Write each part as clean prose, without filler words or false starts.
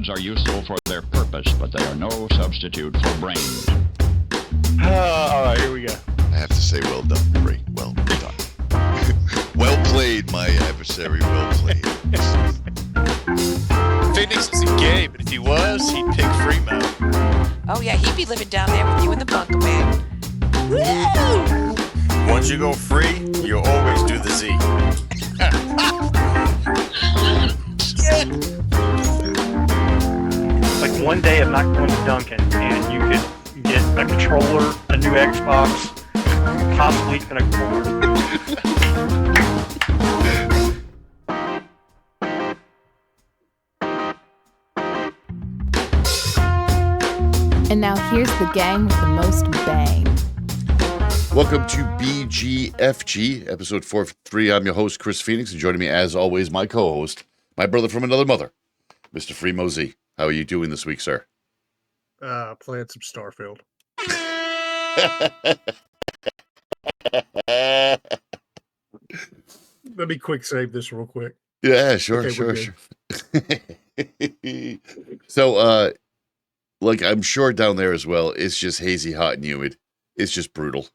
iPads are useful for their purpose, but they are no substitute for brains. All right, here we go. I have to say, well done, Ray. Well done. Well played, my adversary. Well played. Phoenix isn't gay, but if he was, he'd pick Fremo. Oh yeah, he'd be living down there with you in the bunker, man. Woo! Once you go free, you always do the Z. Like one day I'm not going to Duncan and you could get a controller, a new Xbox, possibly even a cord. And now here's the gang with the most bang. Welcome to BGFG, episode 403. I'm your host, Chris Phoenix, and joining me, as always, my co-host, my brother from another mother, Mr. Fremo Z. How are you doing this week, sir? Playing some Starfield. Let me quick save this real quick. Yeah, sure. So, like I'm sure down there as well, it's just hazy, hot, and humid. It's just brutal.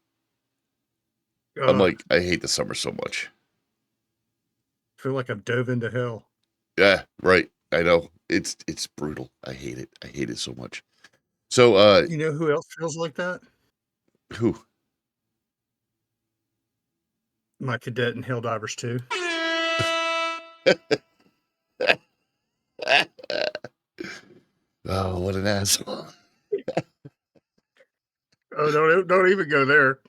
I'm like, I hate the summer so much. I feel like I've dove into hell. Yeah, right. I know. It's brutal. I hate it. I hate it so much. So, you know who else feels like that? Who? My cadet in Helldivers 2. Oh, what an asshole. Oh, don't even go there.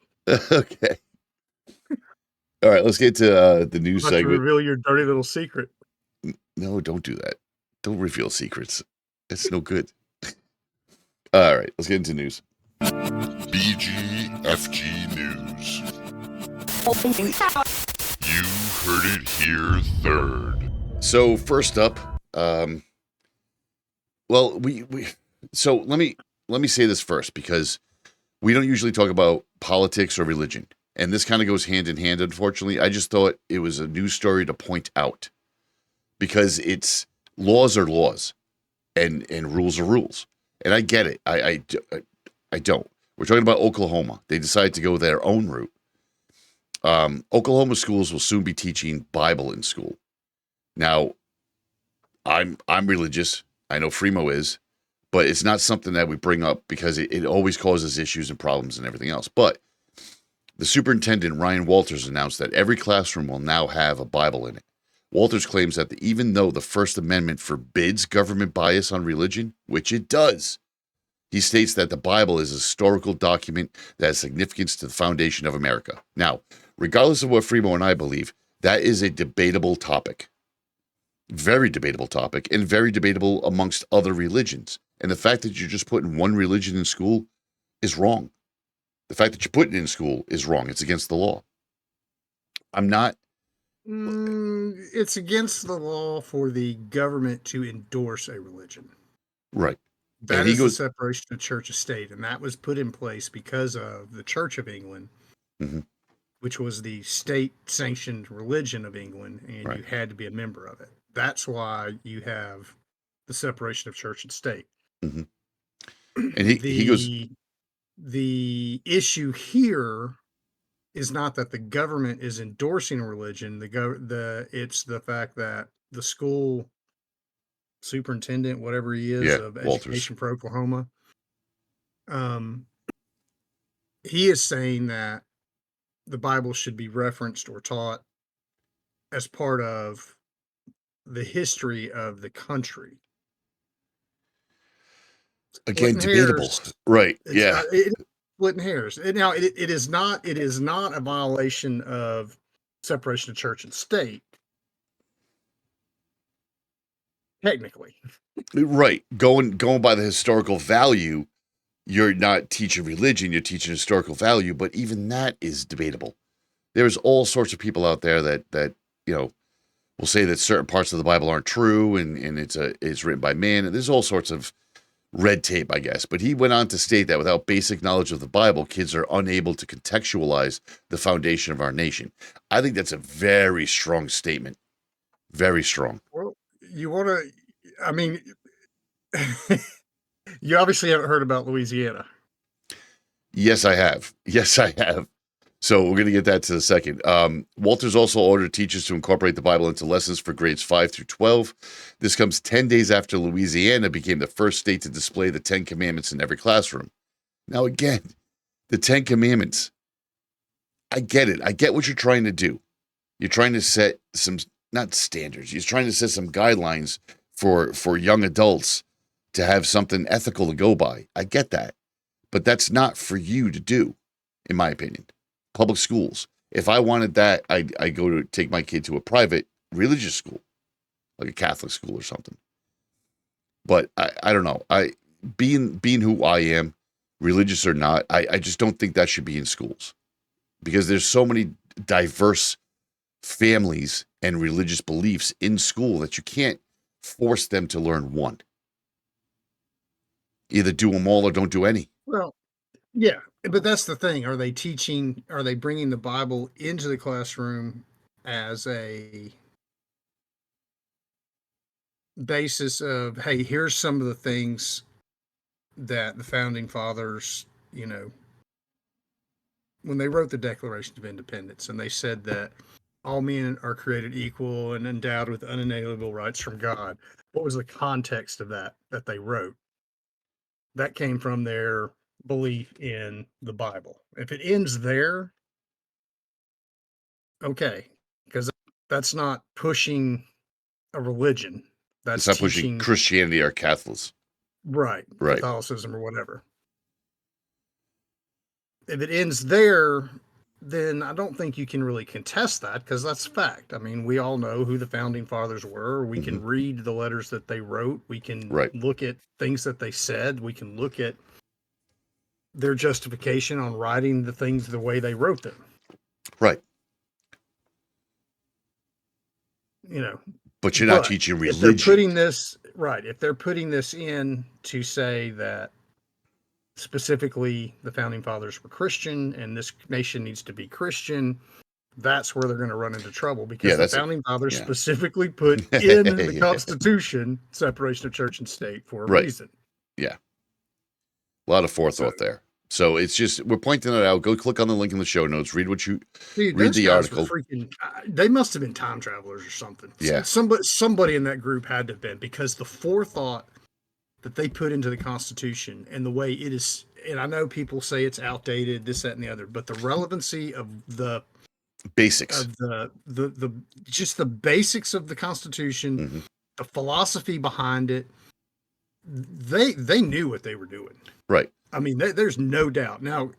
Okay. All right, let's get to the news segment. To reveal your dirty little secret. No, don't do that. Don't reveal secrets. It's no good. All right, let's get into news. BGFG News. You heard it here third. So first up, well, so let me say this first because we don't usually talk about politics or religion, and this kind of goes hand in hand. Unfortunately, I just thought it was a news story to point out because it's laws are laws, and rules are rules, and I get it. I don't. We're talking about Oklahoma. They decided to go their own route. Oklahoma schools will soon be teaching Bible in school. Now, I'm religious. I know Fremo is, but it's not something that we bring up because it always causes issues and problems and everything else. But the superintendent, Ryan Walters, announced that every classroom will now have a Bible in it. Walters claims that even though the First Amendment forbids government bias on religion, which it does, he states that the Bible is a historical document that has significance to the foundation of America. Now, regardless of what Fremo and I believe, that is a debatable topic. Very debatable topic, and very debatable amongst other religions. And the fact that you're just putting one religion in school is wrong. The fact that you're putting it in school is wrong. It's against the law. I'm not. It's against the law for the government to endorse a religion. Right. That is the separation of church and state, and that was put in place because of the Church of England, which was the state-sanctioned religion of England, and you had to be a member of it. That's why you have the separation of church and state. Mm-hmm. And he goes. The issue here is not that the government is endorsing a religion. It's the fact that the school superintendent, whatever he is, of Walters. Education for Oklahoma, he is saying that the Bible should be referenced or taught as part of the history of the country. Again, debatable. Right. Yeah. It's splitting hairs. Now, it is not a violation of separation of church and state. Technically. Right. Going by the historical value, you're not teaching religion, you're teaching historical value, but even that is debatable. There's all sorts of people out there that will say that certain parts of the Bible aren't true and it's written by man, and there's all sorts of red tape, I guess. But he went on to state that without basic knowledge of the Bible, kids are unable to contextualize the foundation of our nation. I think that's a very strong statement. Very strong. Well, you want to, I mean, You obviously haven't heard about Louisiana. Yes, I have. Yes, I have. So we're going to get that to the second. Walters also ordered teachers to incorporate the Bible into lessons for grades 5 through 12. This comes 10 days after Louisiana became the first state to display the 10 Commandments in every classroom. Now, again, the 10 Commandments, I get it. I get what you're trying to do. You're trying to set some, not standards, you're trying to set some guidelines for young adults to have something ethical to go by. I get that. But that's not for you to do, in my opinion. Public schools. If I wanted that, I go to take my kid to a private religious school, like a Catholic school or something. But I don't know. Being who I am, religious or not, I just don't think that should be in schools, because there's so many diverse families and religious beliefs in school that you can't force them to learn one. Either do them all or don't do any. Well, yeah, but that's the thing. Are they bringing the Bible into the classroom as a basis of, hey, here's some of the things that the founding fathers, when they wrote the Declaration of Independence, and they said that all men are created equal and endowed with unalienable rights from God. What was the context of that they wrote? That came from their belief in the Bible. If it ends there, okay, because that's not pushing a religion. That's It's not pushing Christianity or Catholics. Right. Right. Catholicism or whatever. If it ends there, then I don't think you can really contest that, because that's fact. I mean, we all know who the founding fathers were. We can read the letters that they wrote. We can look at things that they said. We can look at their justification on writing the things the way they wrote them. Right. But you're not teaching religion. If they're putting this in to say that specifically the founding fathers were Christian and this nation needs to be Christian, that's where they're going to run into trouble, because the founding fathers specifically put in the Constitution separation of church and state for a reason. Yeah. A lot of forethought there. So it's just, we're pointing it out. Go click on the link in the show notes. Read the article. They must have been time travelers or something. Yeah. Somebody in that group had to have been, because the forethought that they put into the Constitution and the way it is, and I know people say it's outdated, this, that, and the other, but the relevancy of the basics of the just the basics of the Constitution, the philosophy behind it, they knew what they were doing. Right. I mean, there's no doubt. Now,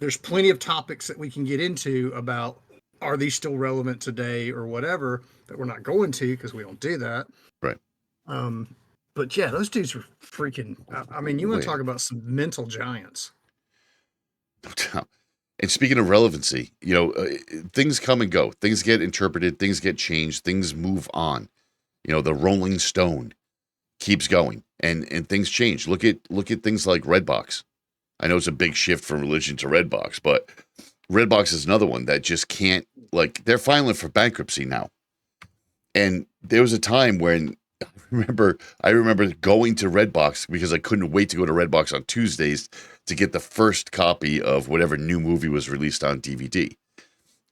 there's plenty of topics that we can get into about, are these still relevant today or whatever, that we're not going to, because we don't do that. Right. But yeah, those dudes were freaking, I mean, you want to talk about some mental giants. No doubt. And speaking of relevancy, things come and go. Things get interpreted. Things get changed. Things move on. The Rolling Stone keeps going, and things change. Look at things like Redbox. I know it's a big shift from religion to Redbox, but Redbox is another one that just can't, they're filing for bankruptcy now. And there was a time when I remember going to Redbox because I couldn't wait to go to Redbox on Tuesdays to get the first copy of whatever new movie was released on DVD.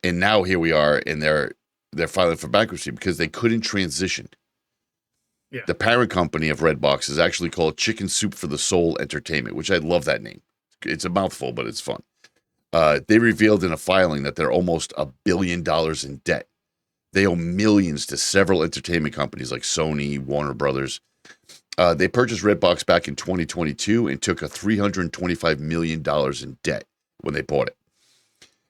And now here we are, and they're filing for bankruptcy because they couldn't transition. Yeah. The parent company of Redbox is actually called Chicken Soup for the Soul Entertainment, which I love that name. It's a mouthful, but it's fun. They revealed in a filing that they're almost $1 billion in debt. They owe millions to several entertainment companies like Sony, Warner Brothers. They purchased Redbox back in 2022 and took a $325 million in debt when they bought it.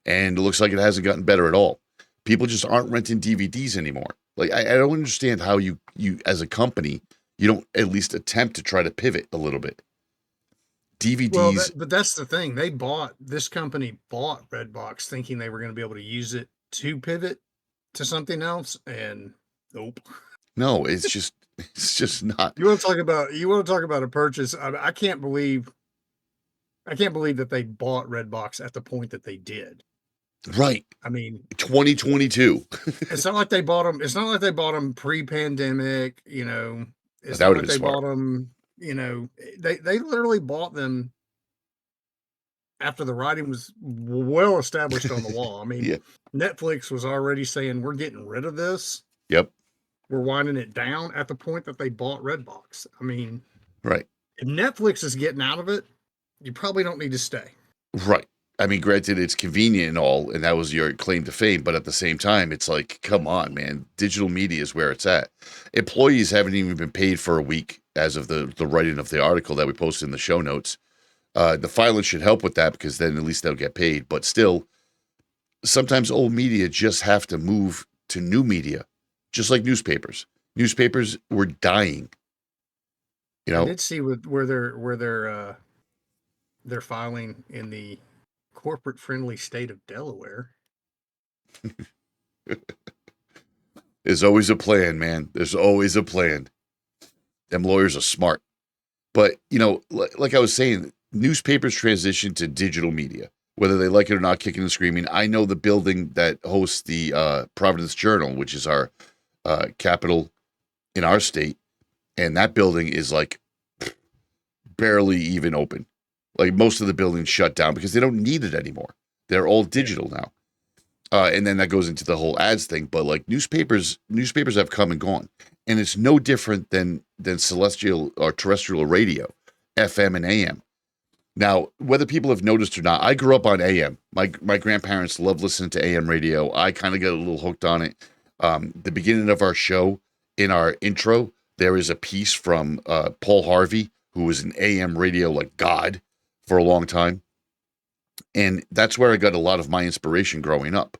And it looks like it hasn't gotten better at all. People just aren't renting DVDs anymore. I don't understand how you as a company, you don't at least attempt to try to pivot a little bit. DVDs. Well, but that's the thing. This company bought Redbox thinking they were going to be able to use it to pivot to something else, and nope. No, it's just not. You want to talk about a purchase? I can't believe that they bought Redbox at the point that they did. Right. I mean, 2022. It's not like they bought them. It's not like they bought them pre-pandemic. It's That not would like have they been smart. bought them, they literally bought them after the writing was well established on the wall. I mean, Yeah. Netflix was already saying, we're getting rid of this. Yep. We're winding it down at the point that they bought Redbox. I mean, Right. if Netflix is getting out of it, you probably don't need to stay. Right. I mean, granted, it's convenient and all, and that was your claim to fame, but at the same time, it's like, come on, man. Digital media is where it's at. Employees haven't even been paid for a week as of the writing of the article that we posted in the show notes. The filing should help with that because then at least they'll get paid. But still, sometimes old media just have to move to new media, just like newspapers. Newspapers were dying. You I know, did see where they're filing in the corporate friendly state of Delaware. there's always a plan, man. There's always a plan. Them lawyers are smart. But, like I was saying, newspapers transition to digital media, whether they like it or not, kicking and screaming. I know the building that hosts the Providence Journal, which is our capital in our state, and that building is like barely even open. Like most of the buildings shut down because they don't need it anymore. They're all digital now. And then that goes into the whole ads thing. But like newspapers have come and gone. And it's no different than celestial or terrestrial radio, FM and AM. Now, whether people have noticed or not, I grew up on AM. My grandparents loved listening to AM radio. I kind of got a little hooked on it. The beginning of our show, in our intro, there is a piece from Paul Harvey, who was an AM radio like God for a long time. And that's where I got a lot of my inspiration growing up.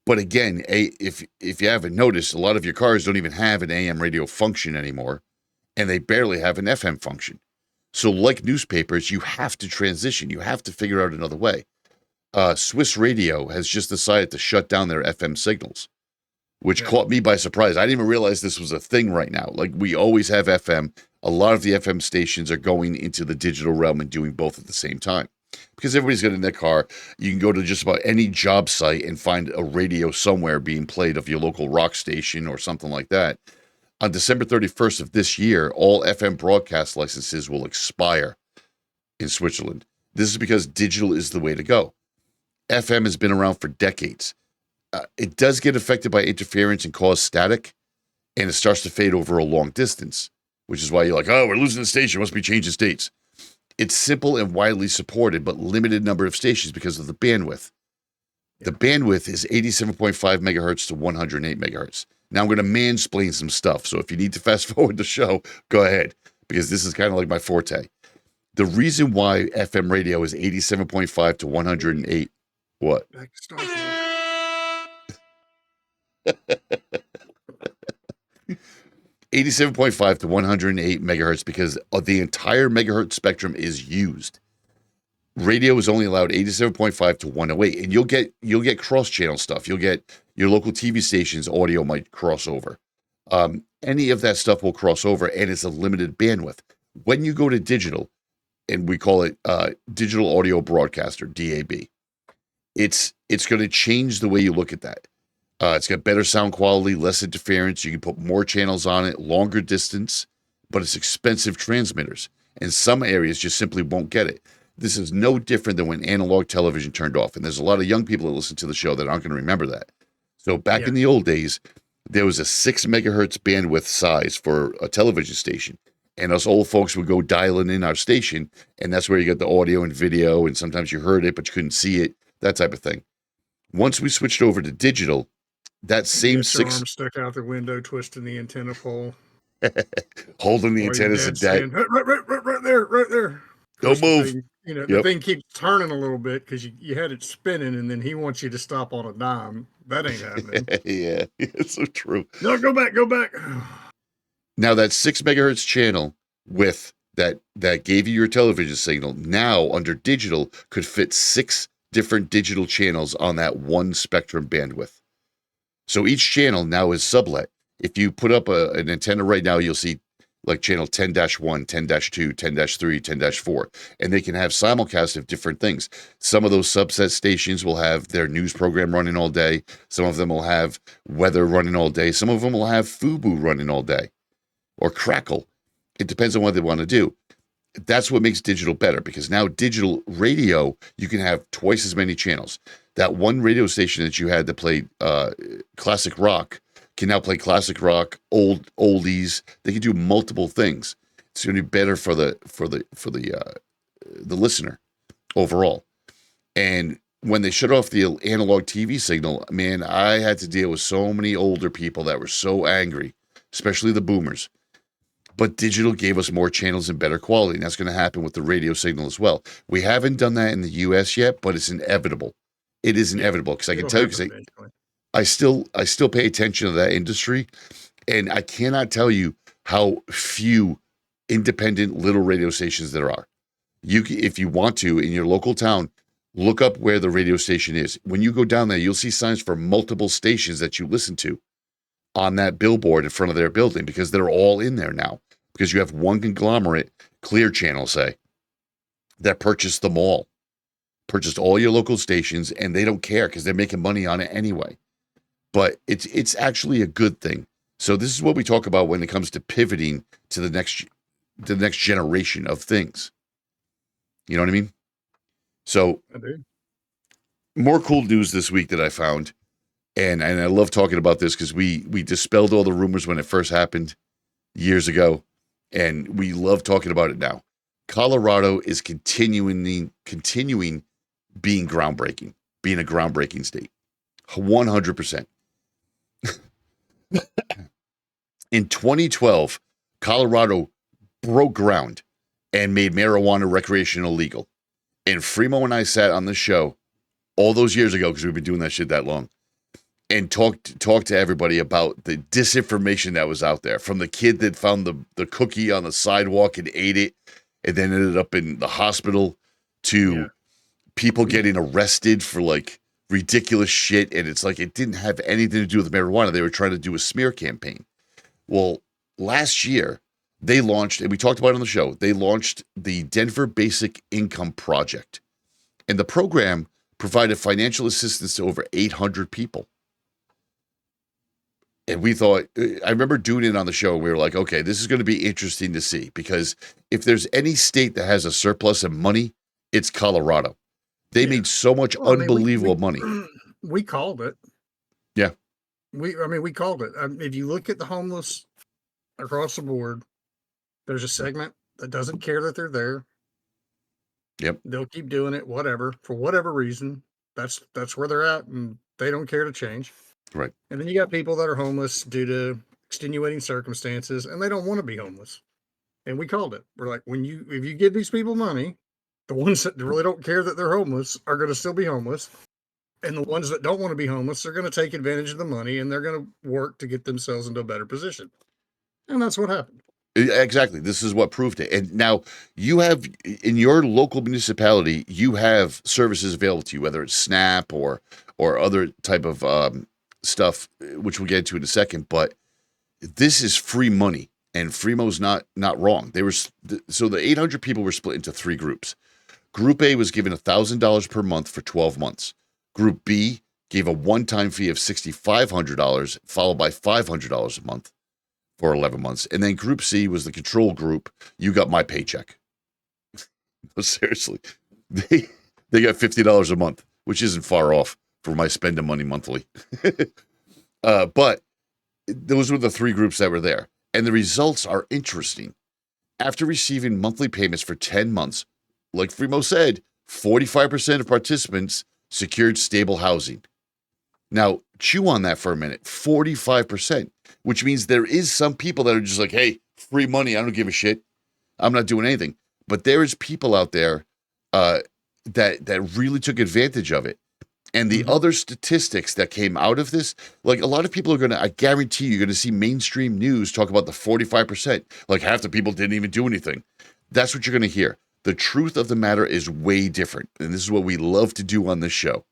But again, if you haven't noticed, a lot of your cars don't even have an AM radio function anymore, and they barely have an FM function. So like newspapers, you have to transition. You have to figure out another way. Swiss Radio has just decided to shut down their FM signals, which caught me by surprise. I didn't even realize this was a thing right now. Like we always have FM. A lot of the FM stations are going into the digital realm and doing both at the same time. Because everybody's got in their car, you can go to just about any job site and find a radio somewhere being played of your local rock station or something like that. On December 31st of this year, all FM broadcast licenses will expire in Switzerland. This is because digital is the way to go. FM has been around for decades. It does get affected by interference and cause static, and it starts to fade over a long distance, which is why you're like, oh, we're losing the station, must be changing states. It's simple and widely supported, but limited number of stations because of the bandwidth. The bandwidth is 87.5 megahertz to 108 megahertz. Now I'm going to mansplain some stuff. So if you need to fast forward the show, go ahead, because this is kind of like my forte. The reason why FM radio is 87.5 to 108, what? 87.5 to 108 megahertz because the entire megahertz spectrum is used. Radio is only allowed 87.5 to 108, and you'll get cross-channel stuff. You'll get your local TV stations audio might cross over. Any of that stuff will cross over, and it's a limited bandwidth. When you go to digital, and we call it digital audio broadcaster (DAB), it's going to change the way you look at that. It's got better sound quality, less interference. You can put more channels on it, longer distance, but it's expensive transmitters. And some areas just simply won't get it. This is no different than when analog television turned off. And there's a lot of young people that listen to the show that aren't going to remember that. So back in the old days, there was a 6 megahertz bandwidth size for a television station. And us old folks would go dialing in our station, and that's where you got the audio and video, and sometimes you heard it, but you couldn't see it, that type of thing. Once we switched over to digital, that same 6 arm stuck out the window, twisting the antenna pole, holding the antennas and saying, right there. Don't move. The thing keeps turning a little bit because you had it spinning, and then he wants you to stop on a dime. That ain't happening. Yeah, it's so true. No, go back. Now that 6 megahertz channel with that gave you your television signal now under digital could fit 6 different digital channels on that one spectrum bandwidth. So each channel now is sublet. If you put up an antenna right now, you'll see like channel 10-1, 10-2, 10-3, 10-4, and they can have simulcast of different things. Some of those subset stations will have their news program running all day. Some of them will have weather running all day. Some of them will have FUBU running all day. or crackle. It depends on what they want to do. That's what makes digital better, because now digital radio, you can have twice as many channels. That one radio station that you had that played classic rock can now play classic rock, oldies. They can do multiple things. It's going to be better for the listener overall. And when they shut off the analog TV signal, man, I had to deal with so many older people that were so angry, especially the boomers. But digital gave us more channels and better quality, and that's going to happen with the radio signal as well. We haven't done that in the U.S. yet, but it's inevitable. It is inevitable, because I can tell you, because I still pay attention to that industry, and I cannot tell you how few independent little radio stations there are. If you want to, in your local town, look up where the radio station is. When you go down there, you'll see signs for multiple stations that you listen to on that billboard in front of their building, because they're all in there now, because you have one conglomerate, Clear Channel, say, that purchased them all, purchased all your local stations, and they don't care because they're making money on it anyway. But it's actually a good thing. So this is what we talk about when it comes to pivoting to the next generation of things. You know what I mean? So more cool news this week that I found. And I love talking about this, because we dispelled all the rumors when it first happened years ago, and we love talking about it now. Colorado is continuing being groundbreaking, being a groundbreaking state, 100%. In 2012, Colorado broke ground and made marijuana recreational legal. And Fremo and I sat on the show all those years ago, because we've been doing that shit that long, and talked to everybody about the disinformation that was out there, from the kid that found the cookie on the sidewalk and ate it and then ended up in the hospital, to people getting arrested for like ridiculous shit. And it's like, it didn't have anything to do with marijuana. They were trying to do a smear campaign. Well, last year they launched, and we talked about it on the show, they launched the Denver Basic Income Project. And the program provided financial assistance to over 800 people. And we thought, I remember doing it on the show. We were like, okay, this is going to be interesting to see, because if there's any state that has a surplus of money, it's Colorado. They made so much unbelievable money. We called it. Yeah. We called it. If you look at the homeless across the board, there's a segment that doesn't care that they're there. Yep. They'll keep doing it, whatever, for whatever reason. That's where they're at, and they don't care to change. Right. And then you got people that are homeless due to extenuating circumstances, and they don't want to be homeless. And we called it. We're like, if you give these people money, the ones that really don't care that they're homeless are going to still be homeless. And the ones that don't want to be homeless are going to take advantage of the money, and they're going to work to get themselves into a better position. And that's what happened. Exactly. This is what proved it. And now you have, in your local municipality, you have services available to you, whether it's SNAP or other type of stuff, which we'll get into in a second. But this is free money, and Fremo's not wrong. So the 800 people were split into three groups. Group A was given $1,000 per month for 12 months. Group B gave a one-time fee of $6,500, followed by $500 a month for 11 months. And then Group C was the control group. You got my paycheck. No, seriously. They got $50 a month, which isn't far off for my spending money monthly. But those were the three groups that were there. And the results are interesting. After receiving monthly payments for 10 months, like Fremo said, 45% of participants secured stable housing. Now, chew on that for a minute. 45%, which means there is some people that are just like, hey, free money, I don't give a shit. I'm not doing anything. But there is people out there that really took advantage of it. And the other statistics that came out of this, like a lot of people are going to, I guarantee you're going to see mainstream news talk about the 45%. Like half the people didn't even do anything. That's what you're going to hear. The truth of the matter is way different. And this is what we love to do on this show.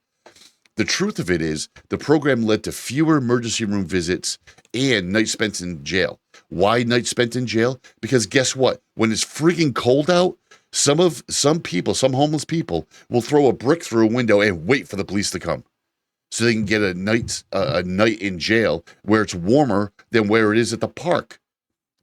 The truth of it is the program led to fewer emergency room visits and nights spent in jail. Why nights spent in jail? Because guess what? When it's freaking cold out, some homeless people will throw a brick through a window and wait for the police to come so they can get a night in jail where it's warmer than where it is at the park.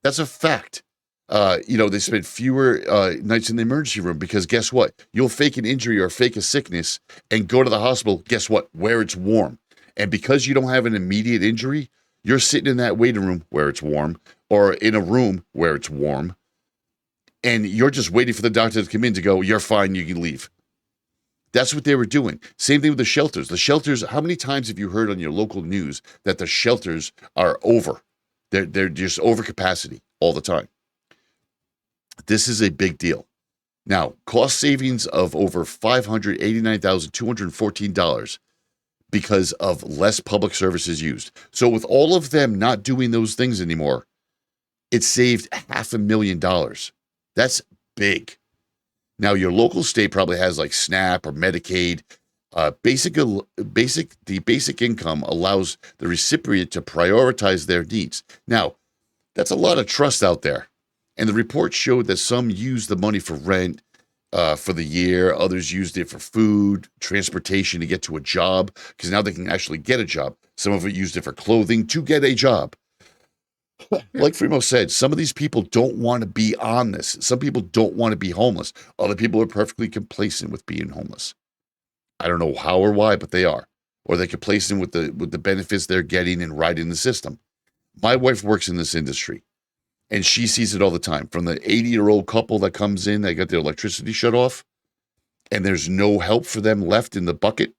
That's a fact. They spend fewer nights in the emergency room because guess what? You'll fake an injury or fake a sickness and go to the hospital, guess what? Where it's warm. And because you don't have an immediate injury, you're sitting in that waiting room where it's warm or in a room where it's warm. And you're just waiting for the doctor to come in to go, you're fine, you can leave. That's what they were doing. Same thing with the shelters. The shelters, how many times have you heard on your local news that the shelters are over? They're just over capacity all the time. This is a big deal. Now, cost savings of over $589,214 because of less public services used. So with all of them not doing those things anymore, it saved $500,000. That's big. Now, your local state probably has like SNAP or Medicaid. The basic income allows the recipient to prioritize their needs. Now, that's a lot of trust out there. And the report showed that some used the money for rent for the year. Others used it for food, transportation to get to a job, because now they can actually get a job. Some of it used it for clothing to get a job. Like Fremo said, some of these people don't want to be on this. Some people don't want to be homeless. Other people are perfectly complacent with being homeless. I don't know how or why, but they are. Or they're complacent with the benefits they're getting and riding the system. My wife works in this industry. And she sees it all the time. From the 80-year-old couple that comes in, they got their electricity shut off, and there's no help for them left in the bucket,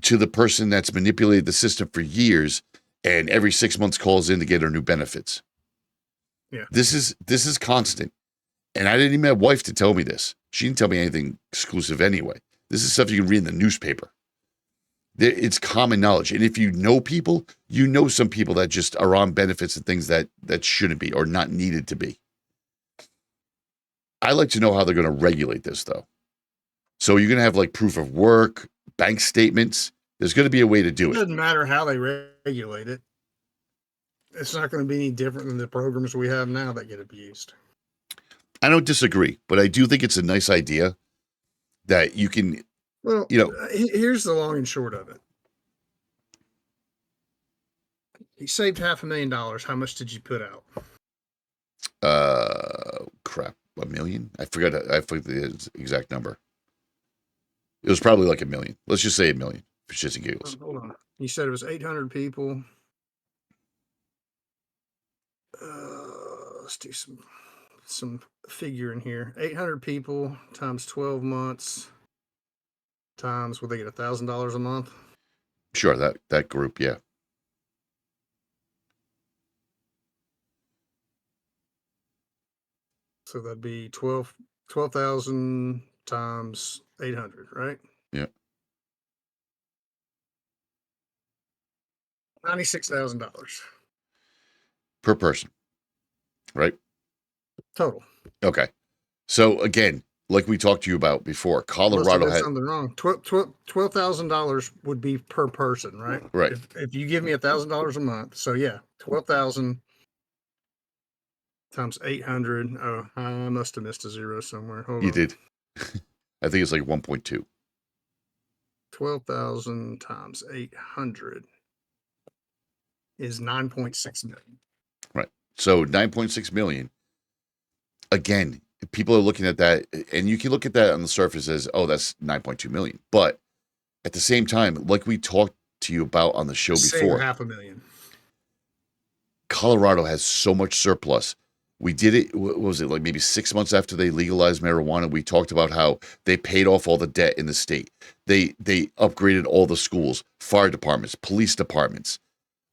to the person that's manipulated the system for years and every 6 months calls in to get her new benefits. Yeah. This is constant. And I didn't even have a wife to tell me this. She didn't tell me anything exclusive anyway. This is stuff you can read in the newspaper. It's common knowledge. And if you know people, you know some people that just are on benefits and things that shouldn't be or not needed to be. I like to know how they're going to regulate this, though. So you're going to have like proof of work, bank statements. There's going to be a way to do It it. doesn't matter how they regulate it. It's not going to be any different than the programs we have now that get abused. I don't disagree, but I do think it's a nice idea that you can... Well, here's the long and short of it. He saved $500,000. How much did you put out? Crap, $1 million? I forgot the exact number. It was probably like $1 million. Let's just say $1 million for shits and giggles. Hold on. You said it was 800 people. Let's do some figure in here. 800 people times 12 months. Times, will they get $1,000 a month? Sure, that group, yeah. So that'd be 12,000 times 800, right? Yeah. $96,000 Per person, right? total. Okay. So again, like we talked to you about before, Colorado had something wrong. $12,000 would be per person, right? Right. If you give me $1,000 a month, so yeah, 12,000 times 800. Oh, I must have missed a zero somewhere. Hold you on. did. I think it's like 1.2. 12,000 times 800 is 9.6 million. Right. So 9.6 million. Again, people are looking at that, and you can look at that on the surface as, oh, that's 9.2 million. But at the same time, like we talked to you about on the show before, $500,000. Colorado has so much surplus. We did it, what was it, like maybe 6 months after they legalized marijuana? We talked about how they paid off all the debt in the state. They upgraded all the schools, fire departments, police departments,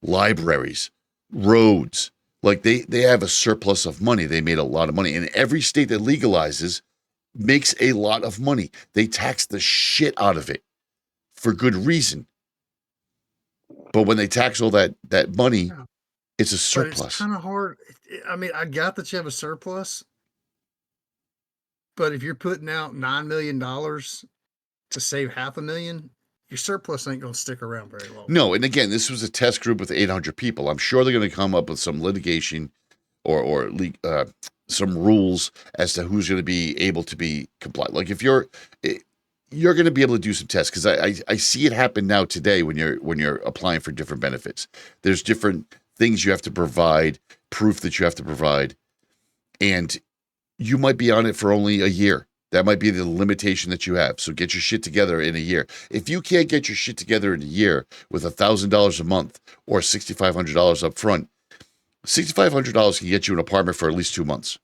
libraries, roads. Like they have a surplus of money. They made a lot of money. And every state that legalizes makes a lot of money. They tax the shit out of it for good reason. But when they tax all that money, it's a surplus. But it's kind of hard. I mean, I got that you have a surplus, but if you're putting out $9 million to save $500,000, your surplus ain't going to stick around very long. No, and again, this was a test group with 800 people. I'm sure they're going to come up with some litigation or some rules as to who's going to be able to be compliant. Like if you're going to be able to do some tests, because I see it happen now today when you're applying for different benefits. There's different things you have to provide, proof that you have to provide. And you might be on it for only a year. That might be the limitation that you have. So get your shit together in a year. If you can't get your shit together in a year with $1,000 a month or $6,500 up front, $6,500 can get you an apartment for at least 2 months.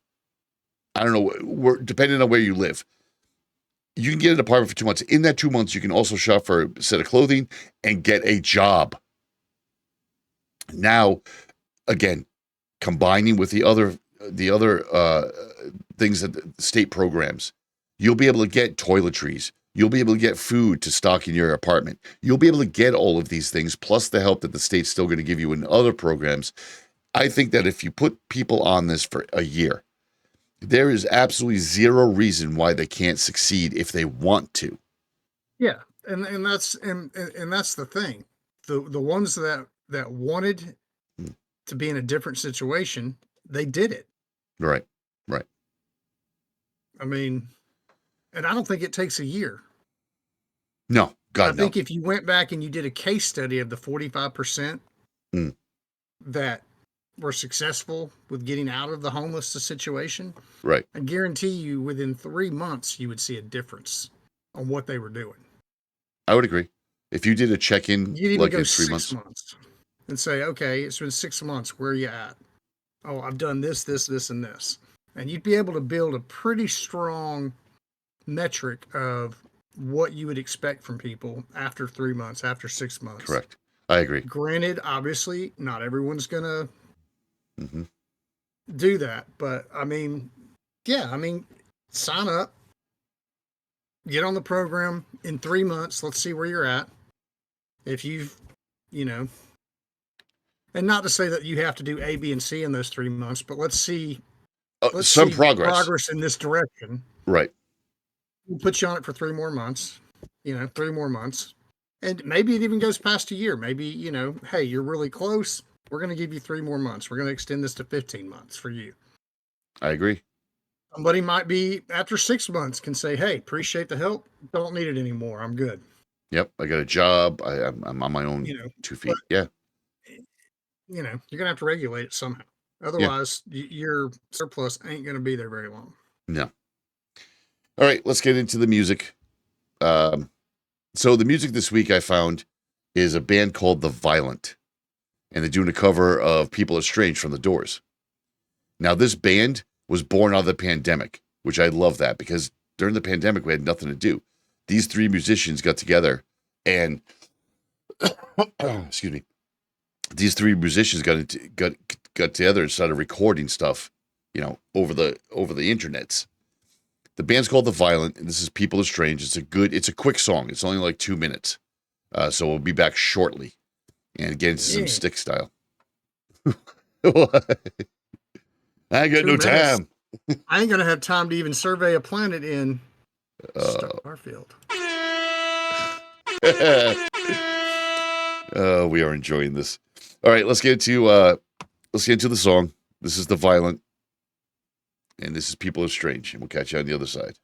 I don't know, depending on where you live. You can get an apartment for 2 months. In that 2 months, you can also shop for a set of clothing and get a job. Now, again, combining with the other things that the state programs, you'll be able to get toiletries. You'll be able to get food to stock in your apartment. You'll be able to get all of these things, plus the help that the state's still going to give you in other programs. I think that if you put people on this for a year, there is absolutely zero reason why they can't succeed if they want to. Yeah, and that's the thing. The ones that wanted to be in a different situation, they did it. Right. I mean, and I don't think it takes a year. No, God, I think if you went back and you did a case study of the 45% that were successful with getting out of the homeless situation, right, I guarantee you within 3 months you would see a difference on what they were doing. I would agree. If you did a check-in, You'd even like go in 3 6 months, months and say, okay, it's been 6 months. Where are you at? Oh, I've done this, this, this, and this. And you'd be able to build a pretty strong metric of what you would expect from people after 3 months, after 6 months. correct. I agree. Granted, obviously, not everyone's going to do that. But, I mean, sign up, get on the program in 3 months. Let's see where you're at. If you've, and not to say that you have to do A, B, and C in those 3 months, but let's see. Some progress in this direction. Right. We'll put you on it for 3 more months, 3 more months. And maybe it even goes past a year. Maybe, hey, you're really close. We're going to give you 3 more months. We're going to extend this to 15 months for you. I agree. Somebody might be, after 6 months, can say, hey, appreciate the help. Don't need it anymore. I'm good. Yep. I got a job. I'm on my own 2 feet. Yeah. You're going to have to regulate it somehow. Otherwise, your surplus ain't going to be there very long. No. All right, let's get into the music. So the music this week I found is a band called The Violent, and they're doing a cover of People Estranged from The Doors. Now, this band was born out of the pandemic, which I love that, because during the pandemic, we had nothing to do. These 3 musicians got together and, excuse me, these 3 musicians got together and started recording stuff, over the internets. The band's called The Violent, and this is People Estranged. It's a quick song. It's only like 2 minutes. So we'll be back shortly and get into some stick style. What? I ain't got no time. I ain't going to have time to even survey a planet in Starfield. We are enjoying this. All right, let's get into the song. This is The Violent, and this is People Estranged, and we'll catch you on the other side.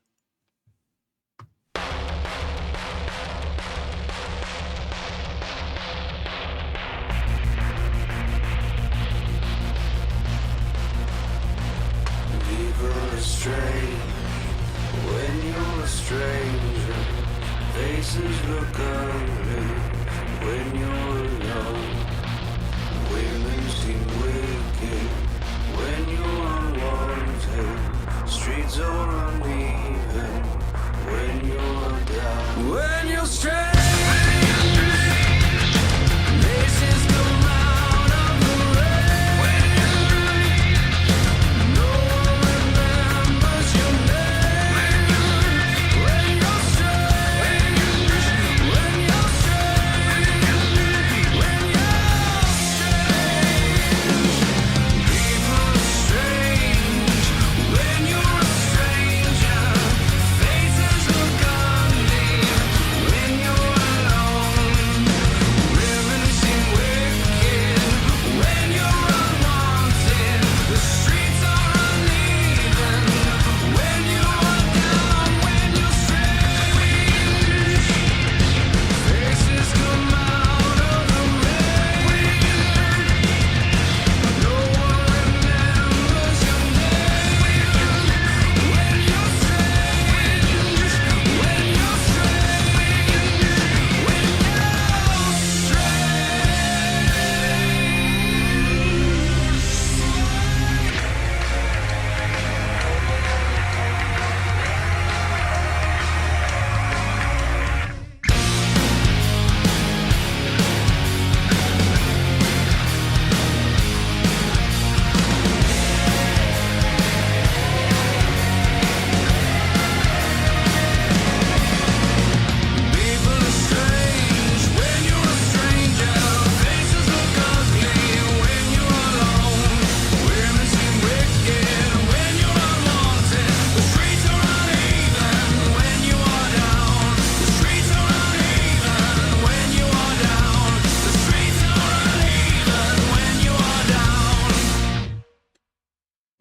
People estranged, when you're a stranger, faces look ugly when you're alone. Women seem wicked when you're unwanted. Streets are uneven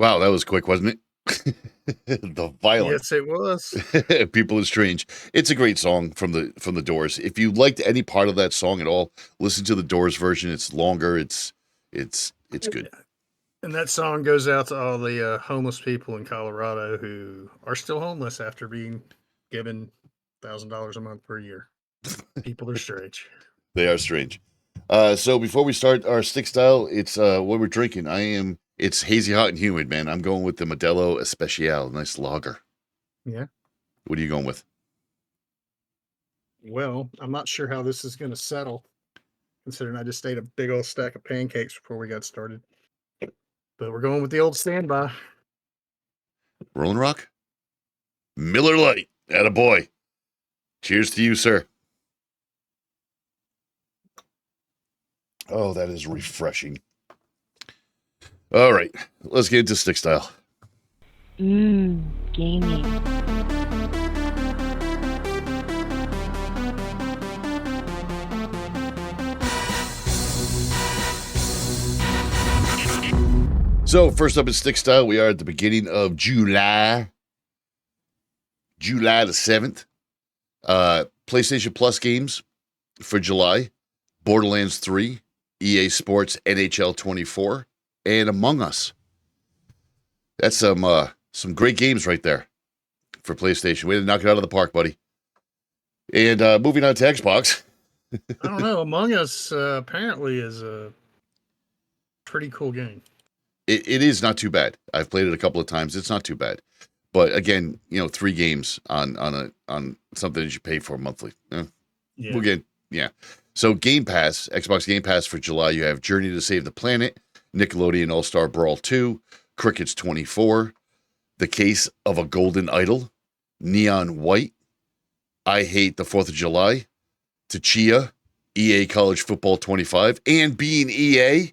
Wow, that was quick, wasn't it? The violence. Yes, it was. People is strange. It's a great song from the Doors. If you liked any part of that song at all, listen to the Doors version. It's longer. It's good. And that song goes out to all the homeless people in Colorado who are still homeless after being given $1,000 a month per year. People are strange. They are strange. So before we start our stick style, it's what we're drinking. It's hazy, hot, and humid, man. I'm going with the Modelo Especial, nice lager. Yeah. What are you going with? Well, I'm not sure how this is going to settle, considering I just ate a big old stack of pancakes before we got started. But we're going with the old standby. Rolling Rock? Miller Lite. Attaboy. Cheers to you, sir. Oh, that is refreshing. All right, let's get into stick style. Gaming. So, first up in stick style, we are at the beginning of July. July the 7th. PlayStation Plus games for July. Borderlands 3, EA Sports NHL 24, and Among Us. That's some great games right there for PlayStation. Way to knock it out of the park, buddy. And moving on to Xbox. I don't know. Among Us apparently is a pretty cool game. It is not too bad. I've played it a couple of times. It's not too bad. But again, 3 games on something that you pay for monthly. Yeah. So Game Pass, Xbox Game Pass for July, you have Journey to Save the Planet, Nickelodeon All-Star Brawl 2, Crickets 24, The Case of a Golden Idol, Neon White, I Hate the 4th of July, Tachia, EA College Football 25, and being EA,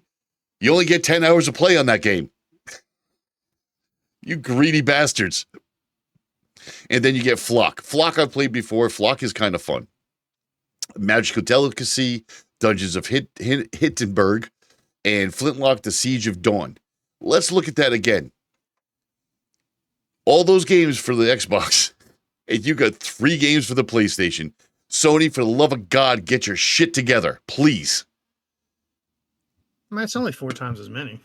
you only get 10 hours of play on that game. You greedy bastards. And then you get Flock. Flock I've played before. Flock is kind of fun. Magical Delicacy, Dungeons of Hittenberg, and Flintlock, The Siege of Dawn. Let's look at that again. All those games for the Xbox, and you got 3 games for the PlayStation. Sony, for the love of God, get your shit together, please. That's only 4 times as many.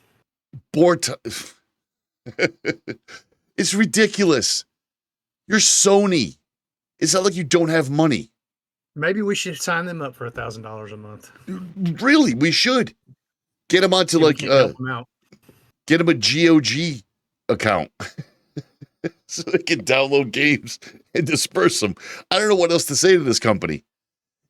It's ridiculous. You're Sony. It's not like you don't have money. Maybe we should sign them up for $1,000 a month. Really, we should get them onto help them out. Get them a GOG account so they can download games and disperse them. I don't know what else to say to this company.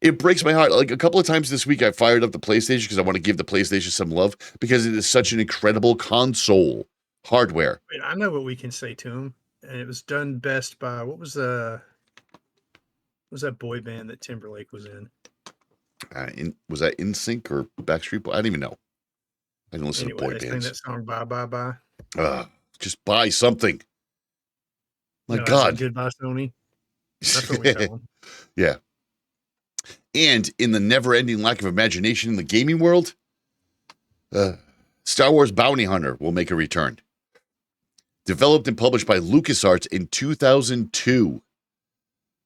It breaks my heart. Like a couple of times this week, I fired up the PlayStation because I want to give the PlayStation some love because it is such an incredible console hardware. Wait, I know what we can say to them, and it was done best by what was that boy band that Timberlake was in? Was that NSYNC or Backstreet Boys? I don't even know. I don't listen to boy they bands. sang that song "Bye Bye Bye." Just buy something. My No, God. Goodbye, Sony. That's what we tell them. Yeah. And in the never-ending lack of imagination in the gaming world, Star Wars Bounty Hunter will make a return. Developed and published by LucasArts in 2002.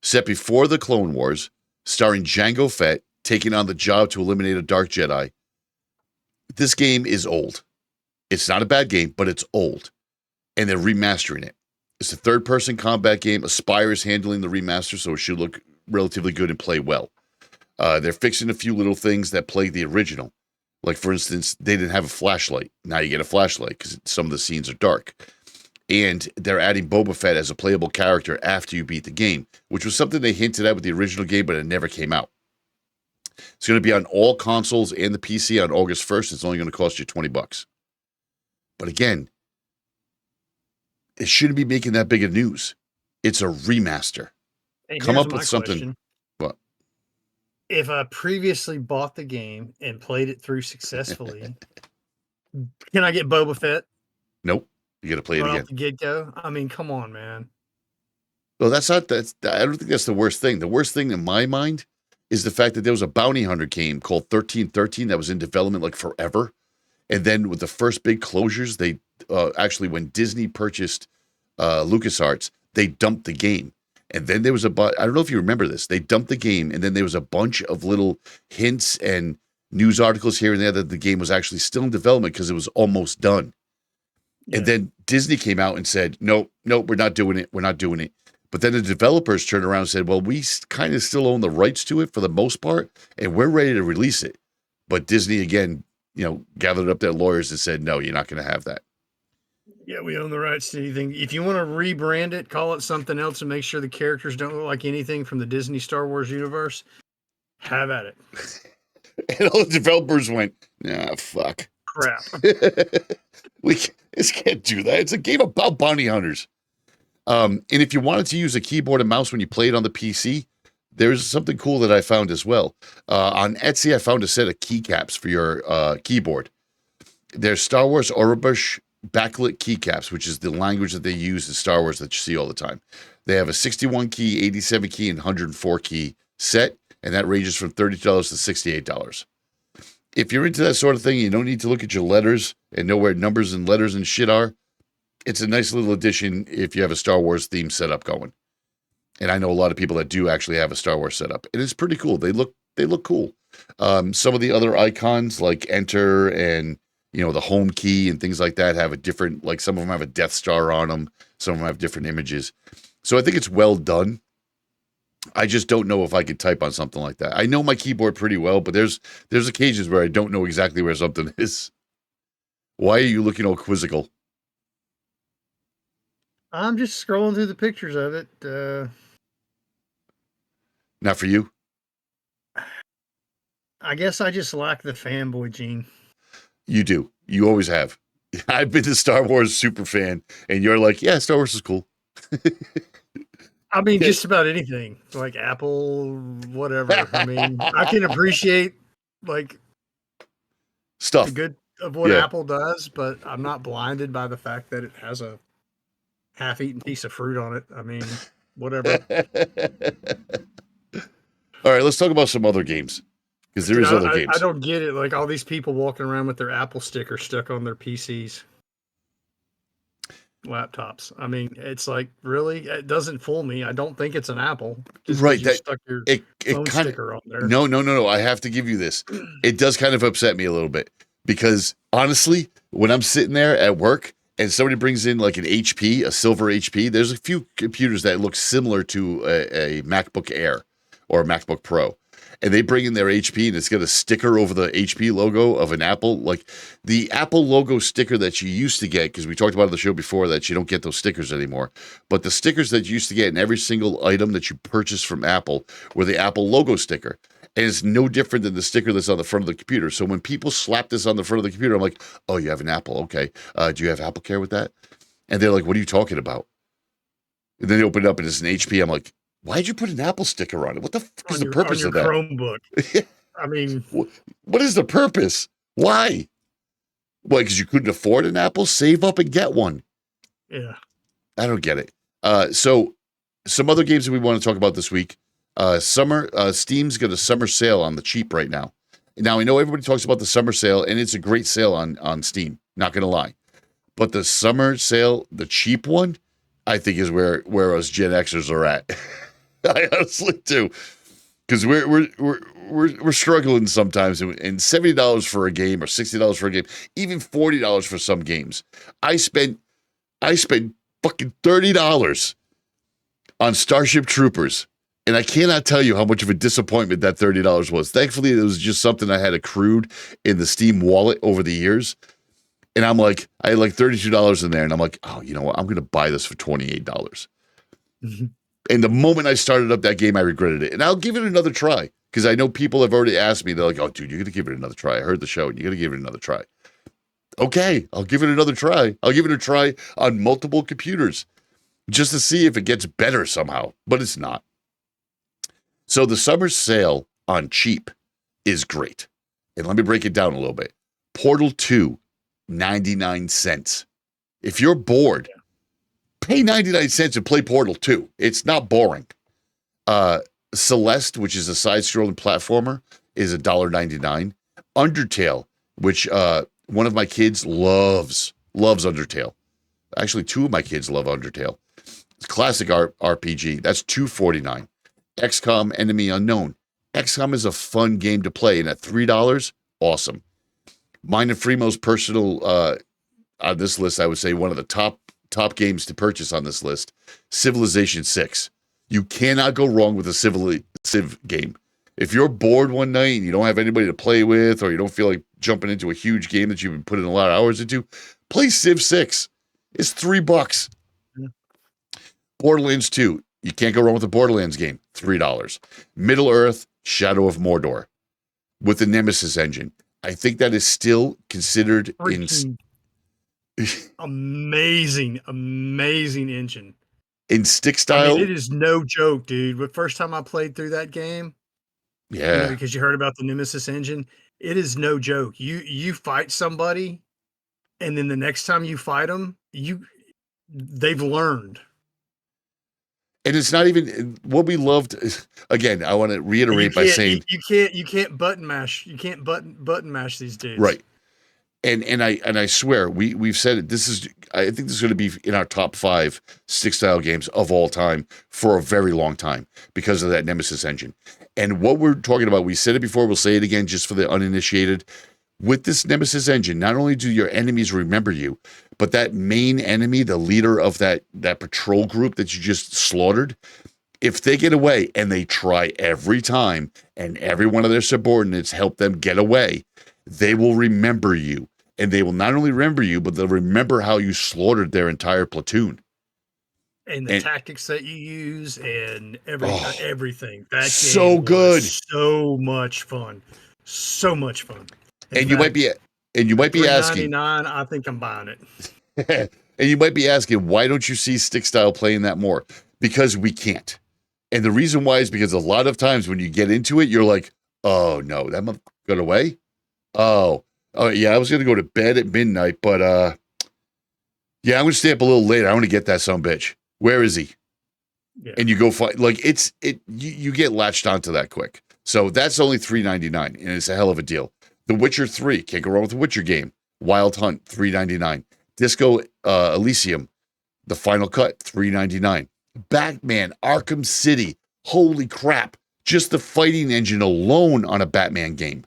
Set before the Clone Wars, starring Jango Fett taking on the job to eliminate a Dark Jedi. This game is old. It's not a bad game, but it's old. And they're remastering it. It's a third-person combat game. Aspire is handling the remaster, so it should look relatively good and play well. They're fixing a few little things that plagued the original. Like, for instance, they didn't have a flashlight. Now you get a flashlight because some of the scenes are dark. And they're adding Boba Fett as a playable character after you beat the game, which was something they hinted at with the original game, but it never came out. It's going to be on all consoles and the PC on August 1st. It's only going to cost you $20. But again, it shouldn't be making that big of news. It's a remaster. Hey, Come here's up my with something. question. What? If I previously bought the game and played it through successfully, can I get Boba Fett? Nope. You got to play it Right again. off the get-go? I mean, come on, man. Well, I don't think that's the worst thing. The worst thing in my mind is the fact that there was a bounty hunter game called 1313 that was in development like forever. And then with the first big closures, they actually when Disney purchased LucasArts, they dumped the game. And then there was I don't know if you remember this, they dumped the game, and then there was a bunch of little hints and news articles here and there that the game was actually still in development because it was almost done. Yeah. And then Disney came out and said, nope, we're not doing it. We're not doing it. But then the developers turned around and said, well, we kind of still own the rights to it for the most part, and we're ready to release it. But Disney, again, gathered up their lawyers and said, no, you're not going to have that. Yeah, we own the rights to anything. If you want to rebrand it, call it something else, and make sure the characters don't look like anything from the Disney Star Wars universe, have at it. And all the developers went, nah, fuck. Crap. We just can't do that. It's a game about bounty hunters. And if you wanted to use a keyboard and mouse when you play it on the PC, there's something cool that I found as well. On Etsy, I found a set of keycaps for your keyboard. There's Star Wars Aurebesh backlit keycaps, which is the language that they use in Star Wars that you see all the time. They have a 61 key, 87 key, and 104 key set, and that ranges from $30 to $68. If you're into that sort of thing, you don't need to look at your letters and know where numbers and letters and shit are. It's a nice little addition if you have a Star Wars theme setup going. And I know a lot of people that do actually have a Star Wars setup. And it's pretty cool. They look cool. Some of the other icons like Enter and the home key and things like that have a different, like some of them have a Death Star on them. Some of them have different images. So I think it's well done. I just don't know if I could type on something like that. I know my keyboard pretty well, but there's occasions where I don't know exactly where something is. Why are you looking all quizzical? I'm just scrolling through the pictures of it. Not for you? I guess I just lack the fanboy gene. You do. You always have. I've been a Star Wars super fan, and you're like, yeah, Star Wars is cool. I mean, just about anything. Like Apple, whatever. I mean, I can appreciate, like, stuff. The good of what Apple does, but I'm not blinded by the fact that it has a half-eaten piece of fruit on it. I mean, whatever. All right, let's talk about some other games. Because there is other games. I don't get it. Like all these people walking around with their Apple sticker stuck on their PCs, laptops. I mean, it's like, really? It doesn't fool me. I don't think it's an Apple. Right. You stuck your phone sticker on there. No. I have to give you this. It does kind of upset me a little bit. Because honestly, when I'm sitting there at work and somebody brings in like an HP, a silver HP, there's a few computers that look similar to a MacBook Air or a MacBook Pro. And they bring in their HP and it's got a sticker over the HP logo of an Apple. Like the Apple logo sticker that you used to get, because we talked about on the show before that you don't get those stickers anymore. But the stickers that you used to get in every single item that you purchased from Apple were the Apple logo sticker. And it's no different than the sticker that's on the front of the computer. So when people slap this on the front of the computer, I'm like, oh, you have an Apple. Okay. Do you have Apple Care with that? And they're like, what are you talking about? And then they open it up and it's an HP. I'm like, why'd you put an Apple sticker on it? What the fuck is the purpose of that? Chromebook. I mean, what is the purpose? Why? Why? Because you couldn't afford an Apple? Save up and get one. Yeah. I don't get it. So some other games that we want to talk about this week. Steam's got a summer sale on the cheap right now. Now, I know everybody talks about the summer sale, and it's a great sale on Steam. Not going to lie. But the summer sale, the cheap one, I think is where us Gen Xers are at. I honestly do, because we're struggling sometimes, and $70 for a game or $60 for a game, even $40 for some games. I spent fucking $30 on Starship Troopers, and I cannot tell you how much of a disappointment that $30 was. Thankfully, it was just something I had accrued in the Steam wallet over the years, and I'm like, I had like $32 in there, and I'm like, oh, you know what? I'm going to buy this for $28. Mm-hmm. And the moment I started up that game, I regretted it. And I'll give it another try, because I know people have already asked me. They're like, oh, dude, you're going to give it another try. I heard the show, and you're going to give it another try. Okay, I'll give it another try. I'll give it a try on multiple computers just to see if it gets better somehow. But it's not. So the summer sale on cheap is great. And let me break it down a little bit. Portal 2, 99 cents. If you're bored, pay 99 cents and play Portal 2. It's not boring. Celeste, which is a side-scrolling platformer, is $1.99. Undertale, which one of my kids loves loves Undertale. Actually, 2 of my kids love Undertale. It's classic RPG. That's $2.49. XCOM Enemy Unknown. XCOM is a fun game to play, and at $3, awesome. Mine and Fremo's personal on this list, I would say one of the top games to purchase on this list, Civilization 6. You cannot go wrong with a Civ game. If you're bored one night and you don't have anybody to play with, or you don't feel like jumping into a huge game that you've been putting a lot of hours into, play Civ 6. It's $3. Borderlands 2. You can't go wrong with a Borderlands game. $3. Middle Earth, Shadow of Mordor, with the Nemesis engine. I think that is still considered amazing engine. In stick style. I mean, it is no joke, dude. The first time I played through that game, yeah, because you heard about the Nemesis engine, it is no joke. You fight somebody, and then the next time you fight them, they've learned. And it's not even what we loved. Again, I want to reiterate by saying you can't button mash. You can't button mash these dudes. Right. And I swear we've said it. I think this is going to be in our top 5 stick style games of all time for a very long time because of that Nemesis engine. And what we're talking about, we said it before, we'll say it again just for the uninitiated. With this Nemesis engine, not only do your enemies remember you, but that main enemy, the leader of that patrol group that you just slaughtered, if they get away, and they try every time, and every one of their subordinates help them get away, they will remember you. And they will not only remember you, but they'll remember how you slaughtered their entire platoon. And the tactics that you use and everything. That game so good. So much fun. So much fun. And you might be asking, $3.99, I think I'm buying it. And you might be asking, why don't you see stick style playing that more? Because we can't. And the reason why is because a lot of times when you get into it, you're like, oh no, that month got away. Oh yeah, I was gonna go to bed at midnight, but yeah, I'm gonna stay up a little later. I want to get that son bitch. Where is he? Yeah. And you go fight. Like you get latched onto that quick. So that's only $3.99, and it's a hell of a deal. The Witcher 3, can't go wrong with the Witcher game. Wild Hunt, $3.99. Disco Elysium, The Final Cut, $3.99. Batman Arkham City, holy crap. Just the fighting engine alone on a Batman game.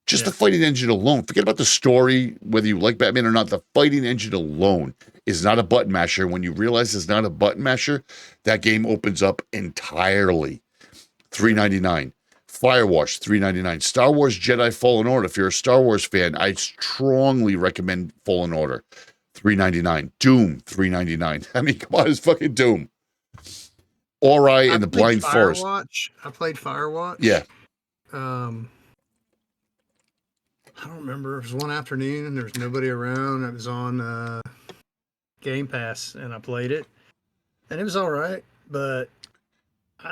Just the fighting engine alone. Forget about the story, whether you like Batman or not. The fighting engine alone is not a button masher. When you realize it's not a button masher, that game opens up entirely. $3.99. Firewatch, $3.99. Star Wars Jedi Fallen Order. If you're a Star Wars fan, I strongly recommend Fallen Order. $3.99. Doom, $3.99. I mean, come on, it's fucking Doom. Ori and the Blind Forest. I played Firewatch. Yeah. I don't remember. It was one afternoon and there was nobody around. It was on Game Pass and I played it. And it was all right, but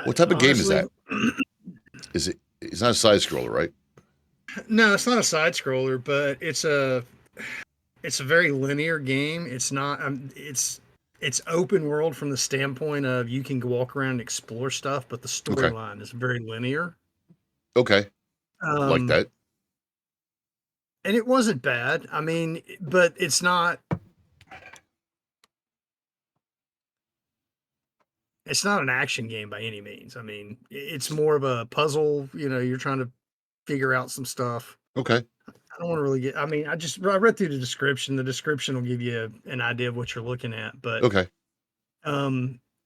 what type of game is that? It's not a side scroller, right? No, it's not a side scroller, but it's a very linear game. It's not it's open world from the standpoint of you can walk around and explore stuff, but the storyline is very linear. Okay. Like that. And it wasn't bad. I mean, but it's not an action game by any means. I mean, it's more of a puzzle, you're trying to figure out some stuff. Okay. I don't want to really I read through the description. The description will give you an idea of what you're looking at, but okay.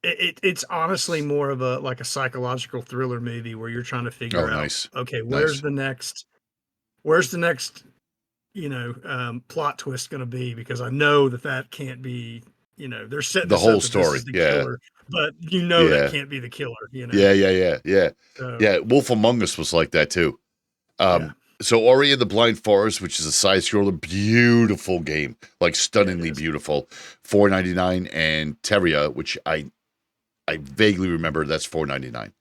It's honestly more of a psychological thriller movie where you're trying to figure out, okay, where's the next plot twist going to be? Because I know that can't be, they're setting the this whole up story. Killer, but that can't be the killer. Yeah. So, yeah. Wolf Among Us was like that too. So Ori and the Blind Forest, which is a side scroller, beautiful game, like stunningly beautiful. $4.99, and Terria, which I vaguely remember, that's $4.99.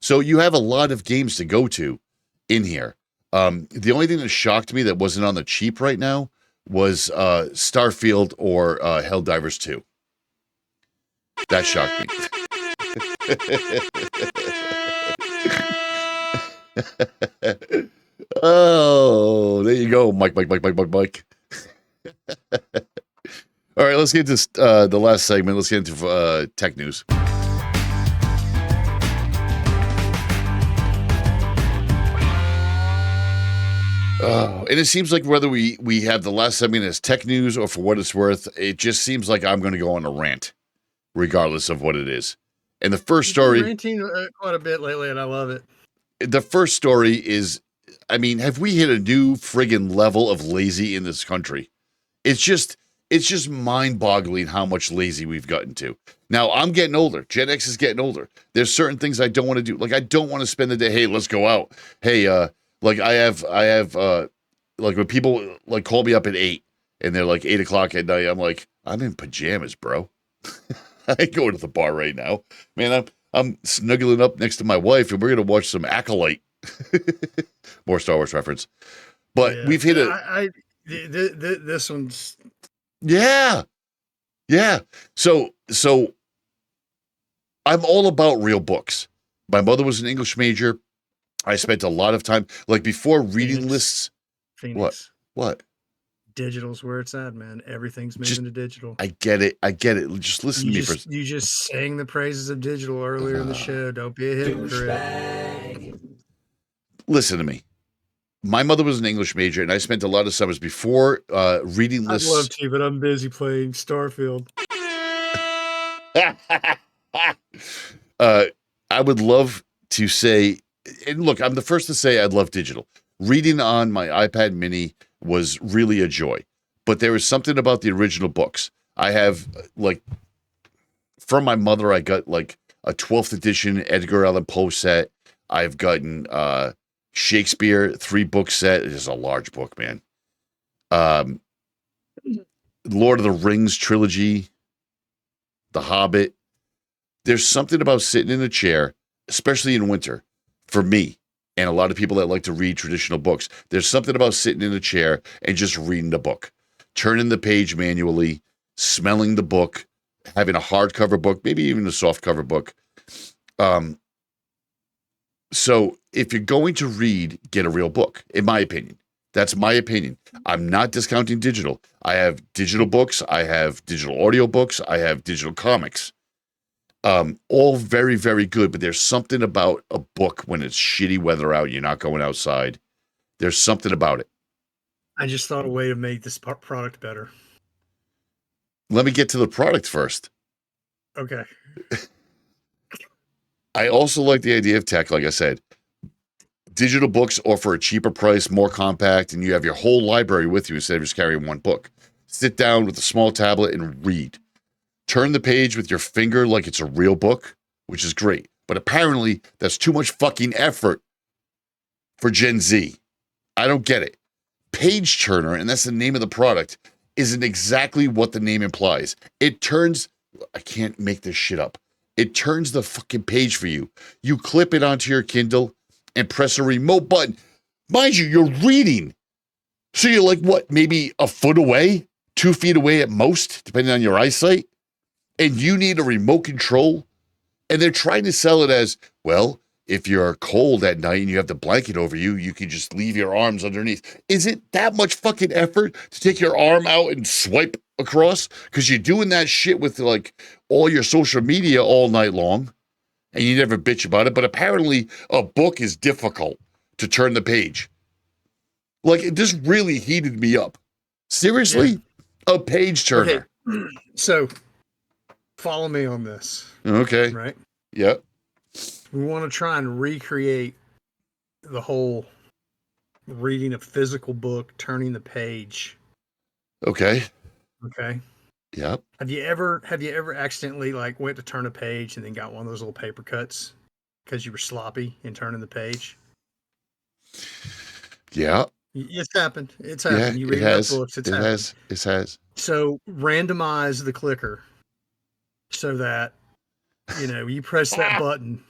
So you have a lot of games to go to in here. The only thing that shocked me that wasn't on the cheap right now was Starfield or Helldivers 2. That shocked me. Oh, there you go, Mike. All right, let's get to the last segment. Let's get into tech news. And it seems like whether we have the last segment as tech news or for what it's worth, it just seems like I'm going to go on a rant, regardless of what it is. And the first story... You've been ranting quite a bit lately, and I love it. The first story is, I mean, have we hit a new friggin' level of lazy in this country? It's just mind-boggling how much lazy we've gotten to. Now, I'm getting older. Gen X is getting older. There's certain things I don't want to do. Like, I don't want to spend the day, hey, let's go out. Hey, like I have like when people like call me up at 8 and they're like 8 o'clock at night, I'm like, I'm in pajamas, bro. I ain't going to the bar right now. Man, I'm snuggling up next to my wife and we're going to watch some Acolyte. More Star Wars reference. But yeah, we've hit this one's... Yeah. So I'm all about real books. My mother was an English major. I spent a lot of time, like before reading lists. Phoenix. What? Digital's where it's at, man. Everything's moving to digital. I get it. Just listen to me for... You just sang the praises of digital earlier in the show. Don't be a hypocrite. Listen to me. My mother was an English major, and I spent a lot of summers before reading lists. I'd love to, but I'm busy playing Starfield. I would love to say... And look, I'm the first to say I love digital. Reading on my iPad mini was really a joy. But there was something about the original books. I have, like, from my mother, I got, like, a 12th edition Edgar Allan Poe set. I've gotten Shakespeare 3-book set. It is a large book, man. Lord of the Rings trilogy. The Hobbit. There's something about sitting in a chair, especially in winter, for me, and a lot of people that like to read traditional books, there's something about sitting in a chair and just reading the book, turning the page manually, smelling the book, having a hardcover book, maybe even a softcover book. So if you're going to read, get a real book, in my opinion. That's my opinion. I'm not discounting digital. I have digital books. I have digital audio books. I have digital comics. All very, very good, but there's something about a book when it's shitty weather out, you're not going outside. There's something about it. I just thought a way to make this product better. Let me get to the product first. Okay. I also like the idea of tech, like I said. Digital books offer a cheaper price, more compact, and you have your whole library with you instead of just carrying one book. Sit down with a small tablet and read. Turn the page with your finger like it's a real book, which is great. But apparently, that's too much fucking effort for Gen Z. I don't get it. Page turner, and that's the name of the product, isn't exactly what the name implies. It turns... I can't make this shit up. It turns the fucking page for you. You clip it onto your Kindle and press a remote button. Mind you, you're reading. So you're like, what, maybe a foot away? 2 feet away at most, depending on your eyesight? And you need a remote control? And they're trying to sell it as, well, if you're cold at night and you have the blanket over you, you can just leave your arms underneath. Is it that much fucking effort to take your arm out and swipe across? Because you're doing that shit with, like, all your social media all night long, and you never bitch about it. But apparently, a book is difficult to turn the page. Like, this really heated me up. Seriously? Yeah. A page turner. Okay. So... follow me on this. Okay. Right? Yep. We want to try and recreate the whole reading a physical book, turning the page. Okay. Okay. Yep. Have you ever accidentally like went to turn a page and then got one of those little paper cuts because you were sloppy in turning the page? Yeah. It's happened. It's happened. Yeah, You read enough books. It has. So randomize the clicker. So that, you press that button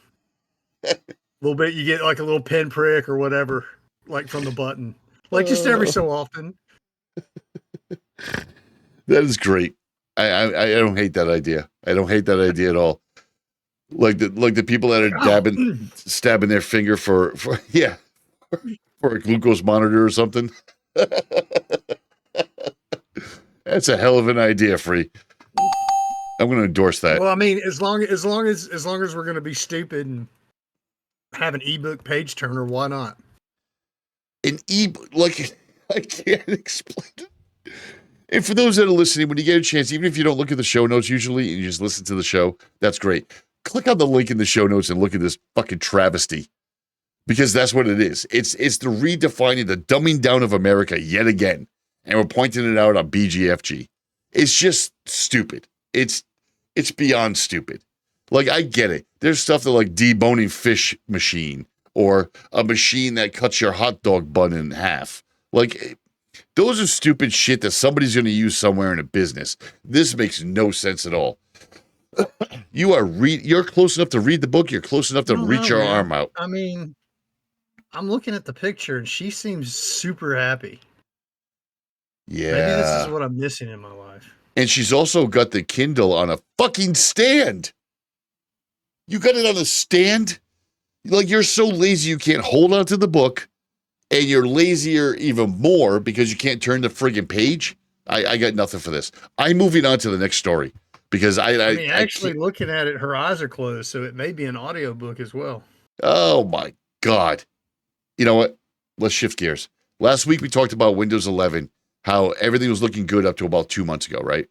a little bit, you get like a little pinprick or whatever, like from the button, like just every so often. That is great. I don't hate that idea. I don't hate that idea at all. Like the people that are stabbing their finger for a glucose monitor or something. That's a hell of an idea, Free. I'm going to endorse that. Well, I mean, as long as we're going to be stupid and have an ebook page turner, why not? An ebook, like, I can't explain it. And for those that are listening, when you get a chance, even if you don't look at the show notes usually and you just listen to the show, that's great. Click on the link in the show notes and look at this fucking travesty. Because that's what it is. It's the redefining, the dumbing down of America yet again. And we're pointing it out on BGFG. It's just stupid. It's beyond stupid. Like, I get it. There's stuff that like deboning fish machine or a machine that cuts your hot dog bun in half. Like, those are stupid shit that somebody's going to use somewhere in a business. This makes no sense at all. You're close enough to read the book. You're close enough to reach your arm out. I mean, I'm looking at the picture and she seems super happy. Yeah. Maybe this is what I'm missing in my life. And she's also got the Kindle on a fucking stand. You got it on a stand? Like, you're so lazy you can't hold on to the book, and you're lazier even more because you can't turn the friggin' page. I got nothing for this. I'm moving on to the next story because I mean, actually looking at it, her eyes are closed, so it may be an audiobook as well. Oh my God. You know what? Let's shift gears. Last week we talked about Windows 11, how everything was looking good up to about 2 months ago, right?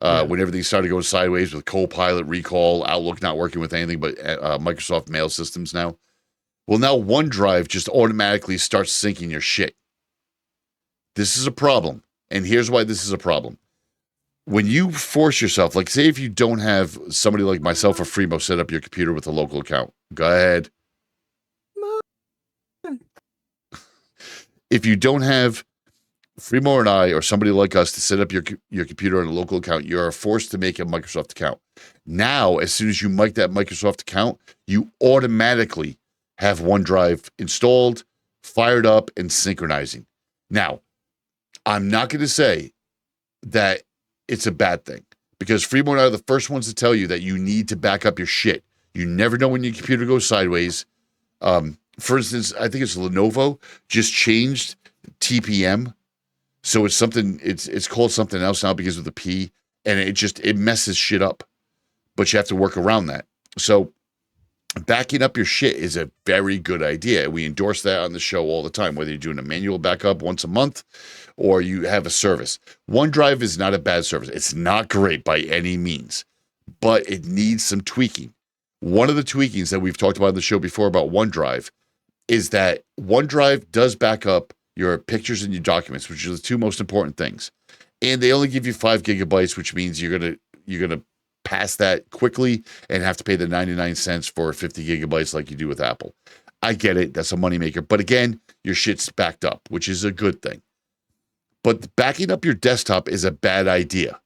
When everything started going sideways with Copilot, recall, Outlook not working with anything but Microsoft mail systems now. Well, now OneDrive just automatically starts syncing your shit. This is a problem. And here's why this is a problem. When you force yourself, like say if you don't have somebody like myself or Fremo set up your computer with a local account. Go ahead. If you don't have Fremo and I or somebody like us to set up your computer on a local account, you are forced to make a Microsoft account. Now, as soon as you make that Microsoft account, you automatically have OneDrive installed, fired up, and synchronizing. Now, I'm not going to say that it's a bad thing because Fremo and I are the first ones to tell you that you need to back up your shit. You never know when your computer goes sideways. For instance, I think it's Lenovo just changed TPM. So it's something, it's called something else now because of the P, and it messes shit up. But you have to work around that. So backing up your shit is a very good idea. We endorse that on the show all the time, whether you're doing a manual backup once a month or you have a service. OneDrive is not a bad service. It's not great by any means, but it needs some tweaking. One of the tweakings that we've talked about on the show before about OneDrive is that OneDrive does back up your pictures and your documents, which are the two most important things. And they only give you 5 gigabytes, which means you're gonna pass that quickly and have to pay the 99 cents for 50 gigabytes like you do with Apple. I get it. That's a moneymaker. But again, your shit's backed up, which is a good thing. But backing up your desktop is a bad idea.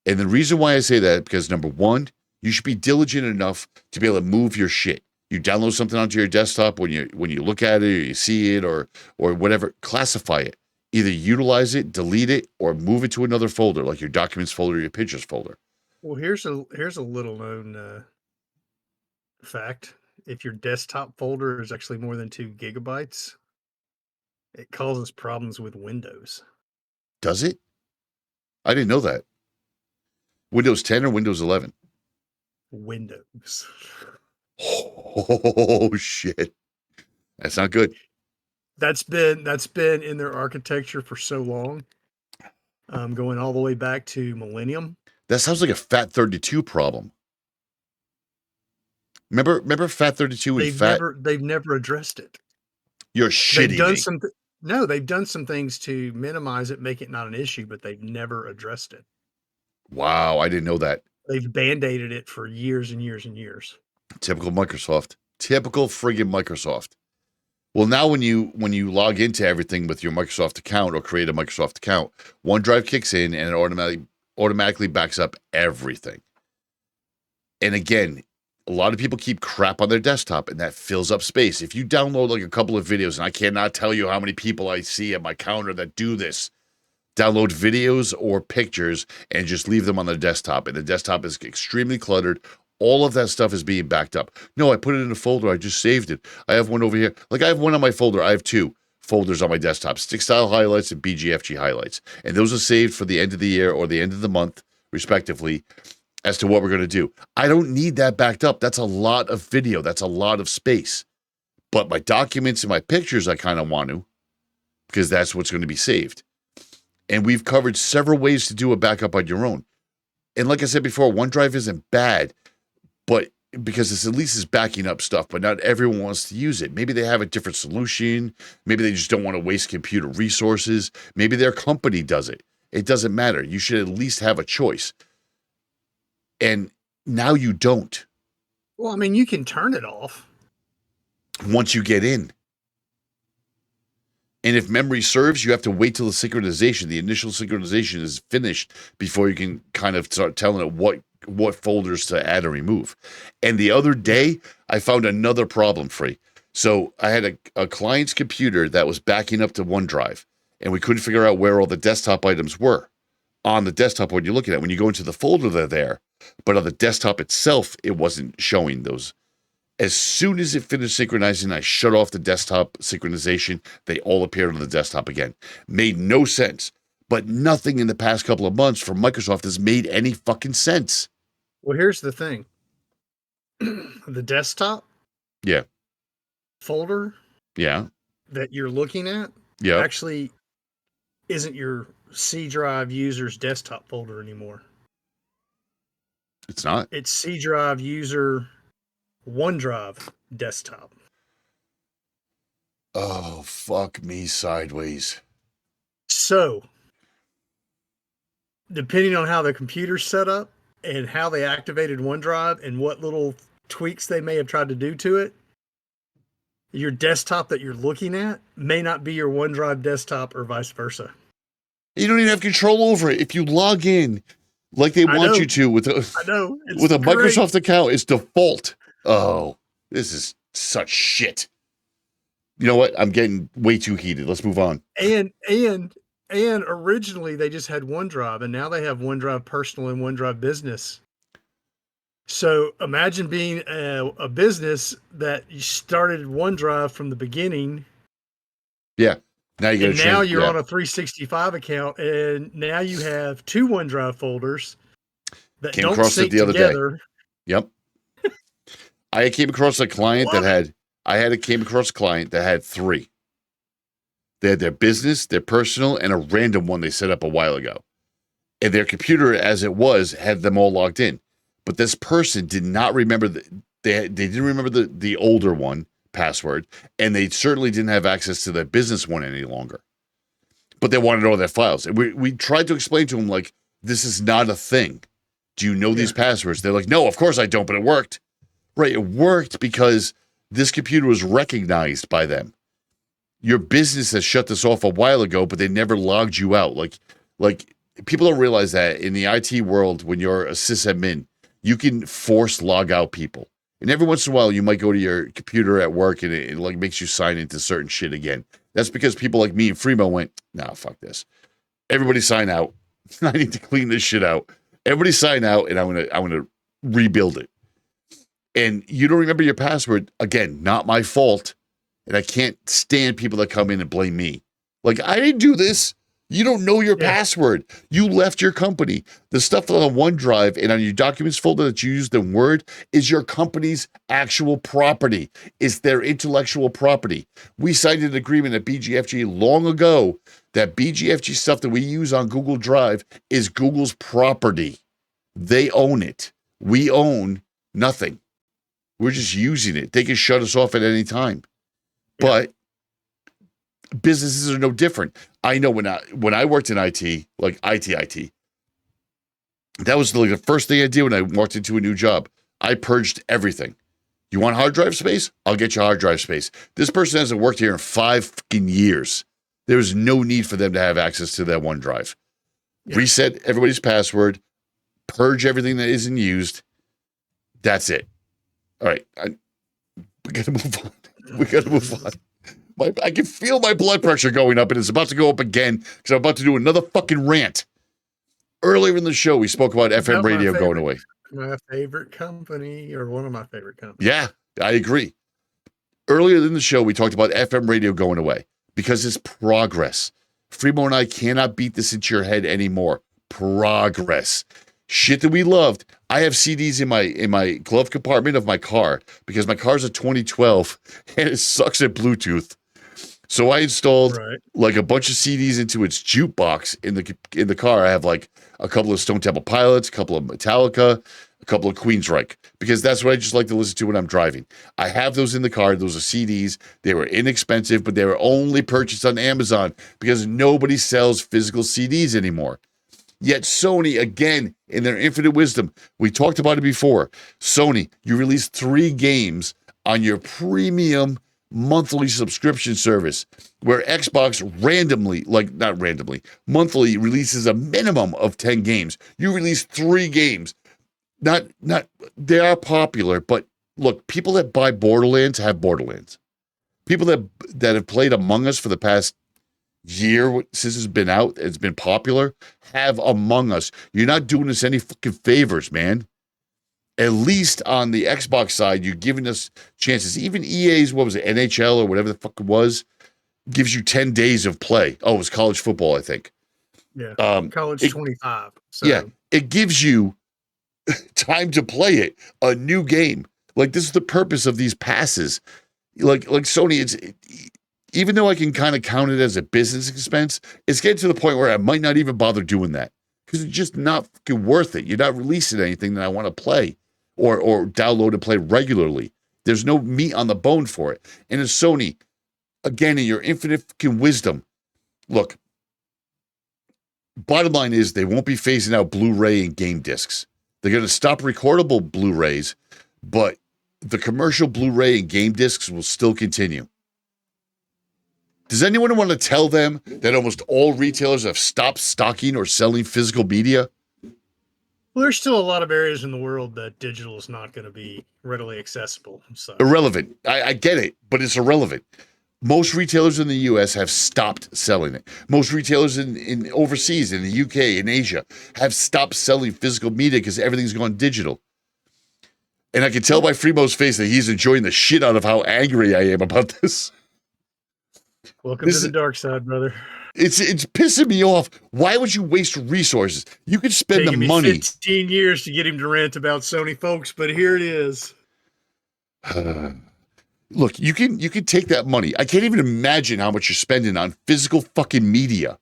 And the reason why I say that is because, number one, you should be diligent enough to be able to move your shit. You download something onto your desktop, when you look at it or you see it or whatever, classify it. Either utilize it, delete it, or move it to another folder, like your documents folder or your pictures folder. Well, here's a little known fact. If your desktop folder is actually more than 2 gigabytes, it causes problems with Windows. Does it? I didn't know that. Windows 10 or Windows 11? Windows. Oh shit. That's not good. That's been in their architecture for so long. Going all the way back to Millennium. That sounds like a FAT32 problem. Remember FAT32 and They've never addressed it. You're shitting me. They've done some things to minimize it, make it not an issue, but they've never addressed it. Wow, I didn't know that. They've band-aided it for years and years and years. Typical Microsoft. Typical friggin' Microsoft. Well, now when you log into everything with your Microsoft account or create a Microsoft account, OneDrive kicks in and it automatically backs up everything. And again, a lot of people keep crap on their desktop and that fills up space. If you download like a couple of videos, and I cannot tell you how many people I see at my counter that do this, download videos or pictures and just leave them on the desktop. And the desktop is extremely cluttered. All of that stuff is being backed up. No, I put it in a folder. I just saved it. I have one over here. Like I have one on my folder. I have 2. folders on my desktop, stick style highlights and BGFG highlights. And those are saved for the end of the year or the end of the month, respectively, as to what we're going to do. I don't need that backed up. That's a lot of video. That's a lot of space. But my documents and my pictures, I kind of want to, because that's what's going to be saved. And we've covered several ways to do a backup on your own. And like I said before, OneDrive isn't bad, but because it's at least is backing up stuff, but not everyone wants to use it. Maybe they have a different solution. Maybe they just don't want to waste computer resources. Maybe their company does it. It doesn't matter. You should at least have a choice. And now you don't. Well, I mean, you can turn it off once you get in. And if memory serves, you have to wait till the synchronization, the initial synchronization is finished before you can kind of start telling it what folders to add or remove. And the other day, I found another problem, Free. So I had a client's computer that was backing up to OneDrive, and we couldn't figure out where all the desktop items were on the desktop when you're looking at. When you go into the folder, they're there. But on the desktop itself, it wasn't showing those. As soon as it finished synchronizing, I shut off the desktop synchronization. They all appeared on the desktop again. Made no sense. But nothing in the past couple of months from Microsoft has made any fucking sense. Well, here's the thing. The desktop folder that you're looking at actually isn't your C drive user's desktop folder anymore. It's not. It's C drive user OneDrive desktop. Oh, fuck me sideways. So, depending on how the computer's set up and how they activated OneDrive and what little tweaks they may have tried to do to it, your desktop that you're looking at may not be your OneDrive desktop or vice versa. You don't even have control over it. If you log in like they want you to with a Microsoft account, it's default. Oh, this is such shit. You know what? I'm getting way too heated. Let's move on. And originally they just had OneDrive, and now they have OneDrive Personal and OneDrive Business. So imagine being a business that you started OneDrive from the beginning. Yeah. Now you're on a 365 account, and now you have two OneDrive folders that came don't across sync it the other together. day. Yep. I came across a client came across a client that had three. They had their business, their personal, and a random one they set up a while ago. And their computer, as it was, had them all logged in. But this person did not remember they didn't remember the older one password, and they certainly didn't have access to their business one any longer. But they wanted all their files. And we tried to explain to them, like, this is not a thing. Do you know these passwords? They're like, no, of course I don't, but it worked. Right, it worked because this computer was recognized by them. Your business has shut this off a while ago, but they never logged you out. Like people don't realize that in the IT world, when you're a sysadmin, you can force log out people. And every once in a while, you might go to your computer at work and it like makes you sign into certain shit again. That's because people like me and Freemo went, nah, fuck this. Everybody sign out. I need to clean this shit out. Everybody sign out, and I'm gonna rebuild it. And you don't remember your password, again, not my fault. And I can't stand people that come in and blame me. Like, I didn't do this. You don't know your password. You left your company. The stuff on OneDrive and on your documents folder that you used in Word is your company's actual property. It's their intellectual property. We signed an agreement at BGFG long ago that BGFG stuff that we use on Google Drive is Google's property. They own it. We own nothing. We're just using it. They can shut us off at any time. But businesses are no different. I know when I worked in IT, like IT, that was like the first thing I did when I walked into a new job. I purged everything. You want hard drive space? I'll get you hard drive space. This person hasn't worked here in 5 fucking years. There's no need for them to have access to that OneDrive. Reset everybody's password, purge everything that isn't used. That's it. All right. We got to move on. I can feel my blood pressure going up, and it's about to go up again because I'm about to do another fucking rant. Earlier in the show, we spoke about FM radio going away. My favorite company, or one of my favorite companies. Yeah, I agree. Earlier in the show, we talked about FM radio going away. because it's progress. Fremo and I cannot beat this into your head anymore. Progress. Shit that we loved. I have CDs in my glove compartment of my car because my car's a 2012 and it sucks at Bluetooth. So I installed like a bunch of CDs into its jukebox in the car. I have like a couple of Stone Temple Pilots, a couple of Metallica, a couple of Queensryche, because that's what I just like to listen to when I'm driving. I have those in the car. Those are CDs. They were inexpensive, but they were only purchased on Amazon because nobody sells physical CDs anymore. Yet Sony, again, in their infinite wisdom, we talked about it before. Sony, you released 3 games on your premium monthly subscription service, where Xbox monthly releases a minimum of 10 games. You released 3 games. Not they are popular, but look, people that buy Borderlands have Borderlands. People that have played Among Us for the past year since it's been out, it's been popular, have Among Us. You're not doing us any fucking favors, man. At least on the Xbox side, you're giving us chances. Even EA's, what was it, NHL or whatever the fuck it was, gives you 10 days of play. Oh, it was college football, I think. Yeah, college 25. So. Yeah, it gives you time to play it, a new game. Like, this is the purpose of these passes. Like Sony, even though I can kind of count it as a business expense, it's getting to the point where I might not even bother doing that because it's just not fucking worth it. You're not releasing anything that I want to play or download and play regularly. There's no meat on the bone for it. And as Sony, again, in your infinite fucking wisdom, look, bottom line is they won't be phasing out Blu-ray and game discs. They're going to stop recordable Blu-rays, but the commercial Blu-ray and game discs will still continue. Does anyone want to tell them that almost all retailers have stopped stocking or selling physical media? Well, there's still a lot of areas in the world that digital is not going to be readily accessible. So. Irrelevant. I get it, but it's irrelevant. Most retailers in the U.S. have stopped selling it. Most retailers in overseas, in the U.K., in Asia, have stopped selling physical media because everything's gone digital. And I can tell by Fremo's face that he's enjoying the shit out of how angry I am about this. Welcome to the dark side, brother. It's pissing me off. Why would you waste resources? You could spend Taking the money. 15 years to get him to rant about Sony, folks, but here it is. Look, you can take that money. I can't even imagine how much you're spending on physical fucking media.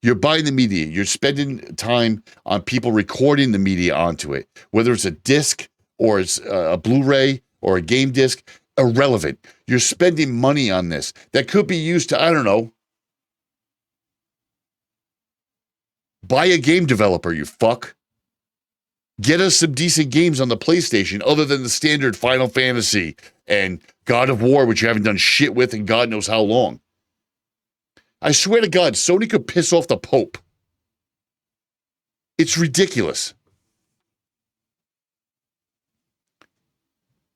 You're buying the media. You're spending time on people recording the media onto it, whether it's a disc or it's a Blu-ray or a game disc. Irrelevant. You're spending money on this that could be used to, I don't know, buy a game developer, you fuck. Get us some decent games on the PlayStation other than the standard Final Fantasy and God of War, which you haven't done shit with in God knows how long. I swear to God, Sony could piss off the Pope. It's ridiculous.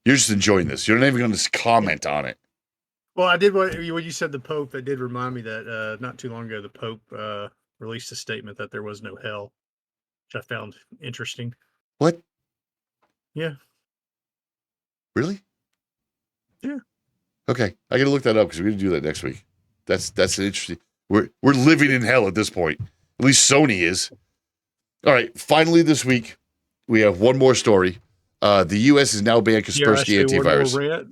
You're just enjoying this. You're not even going to comment on it. Well, I did when you said the Pope. It did remind me that not too long ago, the Pope released a statement that there was no hell, which I found interesting. What? Yeah. Really? Yeah. Okay, I got to look that up because we're going to do that next week. That's an interesting. We're living in hell at this point. At least Sony is. All right. Finally, this week we have one more story. The U.S. has now banned Kaspersky antivirus.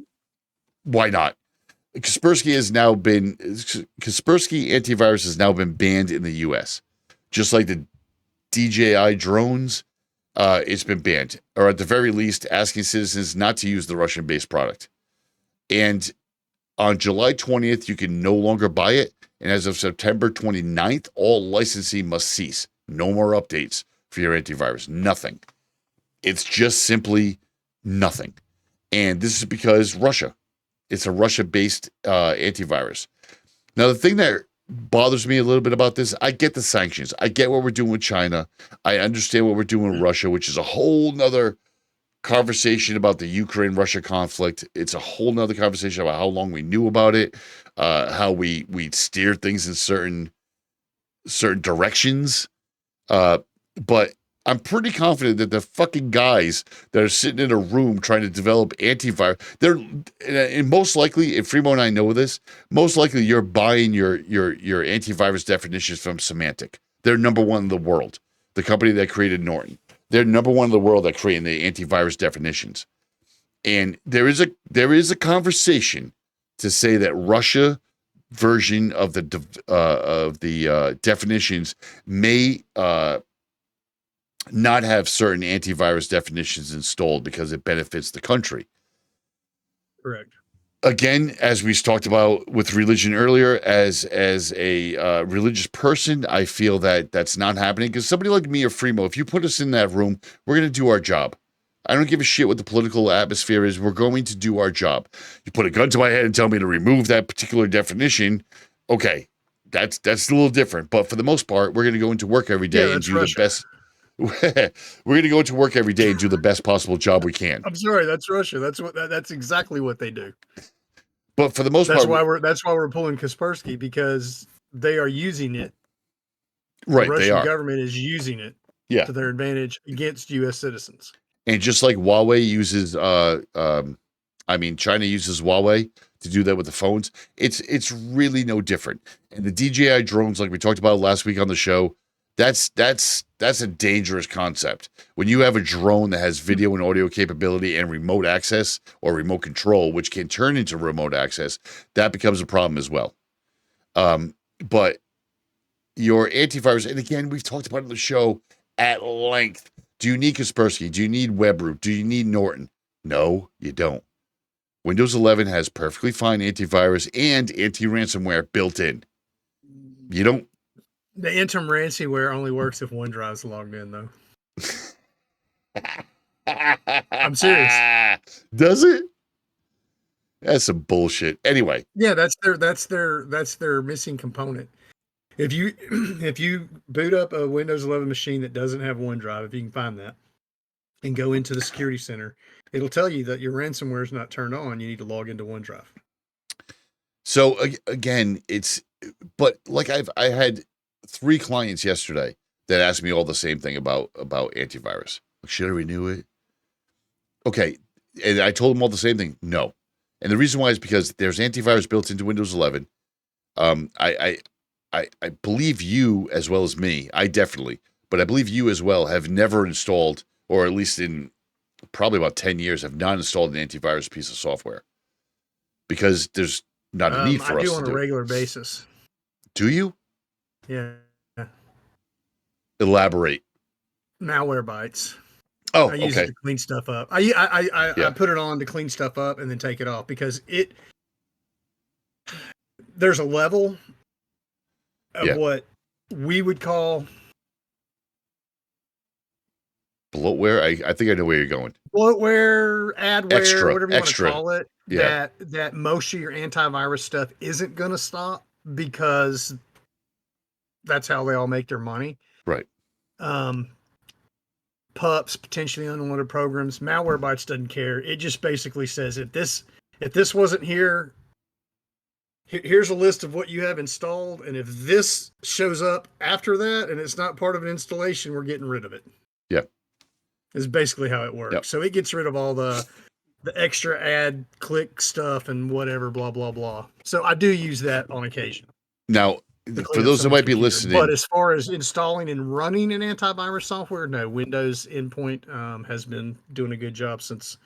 Why not? Kaspersky antivirus has now been banned in the U.S. Just like the DJI drones, it's been banned, or at the very least, asking citizens not to use the Russian-based product. And on July 20th, you can no longer buy it. And as of September 29th, all licensing must cease. No more updates for your antivirus. Nothing. It's just simply nothing. And this is because Russia. It's a Russia-based antivirus. Now, the thing that bothers me a little bit about this, I get the sanctions. I get what we're doing with China. I understand what we're doing with Russia, which is a whole nother conversation about the Ukraine-Russia conflict. It's a whole nother conversation about how long we knew about it, how we steered things in certain directions. But I'm pretty confident that the fucking guys that are sitting in a room trying to develop antivirus, and most likely, if Fremo and I know this, most likely you're buying your antivirus definitions from Symantec. They're number one in the world. The company that created Norton. They're number one in the world at creating the antivirus definitions. And there is a conversation to say that Russia version of the definitions may not have certain antivirus definitions installed because it benefits the country. Correct. Again, as we talked about with religion earlier, as a religious person, I feel that that's not happening because somebody like me or Fremo, if you put us in that room, we're going to do our job. I don't give a shit what the political atmosphere is. We're going to do our job. You put a gun to my head and tell me to remove that particular definition. Okay, that's a little different. But for the most part, we're going to go into work every day and do the best. We're going to go into work every day and do the best possible job we can. I'm sorry, that's Russia. That's exactly what they do. But for the most part, that's why we're pulling Kaspersky, because they are using it. Right, the Russian they are. government is using it to their advantage against U.S. citizens. And just like Huawei uses, China uses Huawei to do that with the phones. It's really no different. And the DJI drones, like we talked about last week on the show, that's a dangerous concept. When you have a drone that has video and audio capability and remote access or remote control, which can turn into remote access, that becomes a problem as well. But your antivirus, and again, we've talked about it on the show at length. Do you need Kaspersky? Do you need WebRoot? Do you need Norton? No, you don't. Windows 11 has perfectly fine antivirus and anti-ransomware built in. You don't. The interim ransomware only works if OneDrive's logged in, though. I'm serious. Does it? That's some bullshit. Anyway. Yeah, that's their missing component. If you boot up a Windows 11 machine that doesn't have OneDrive, if you can find that, and go into the security center, it'll tell you that your ransomware is not turned on. You need to log into OneDrive. So again, but like I had 3 clients yesterday that asked me all the same thing about antivirus. Should I renew it? Okay, and I told them all the same thing. No, and the reason why is because there's antivirus built into Windows 11. I believe you as well as me. I definitely, but I believe you as well have never installed, or at least in probably about 10 years, have not installed an antivirus piece of software because there's not a need for us to do. I do on a regular basis. Do you? Yeah. Elaborate. Malwarebytes. Oh, I use it to clean stuff up. I put it on to clean stuff up and then take it off because there's a level of what we would call bloatware. I think I know where you're going. Bloatware, adware, whatever you want to call it. Yeah. That most of your antivirus stuff isn't going to stop because that's how they all make their money. Right. Pups, potentially unwanted programs. Malwarebytes doesn't care. It just basically says if this wasn't here, here's a list of what you have installed, and if this shows up after that and it's not part of an installation, we're getting rid of it. Yeah. Is basically how it works. Yep. So it gets rid of all the extra ad click stuff and whatever, blah, blah, blah. So I do use that on occasion. Now, for those that might be listening. But as far as installing and running an antivirus software, no, Windows Endpoint has been doing a good job since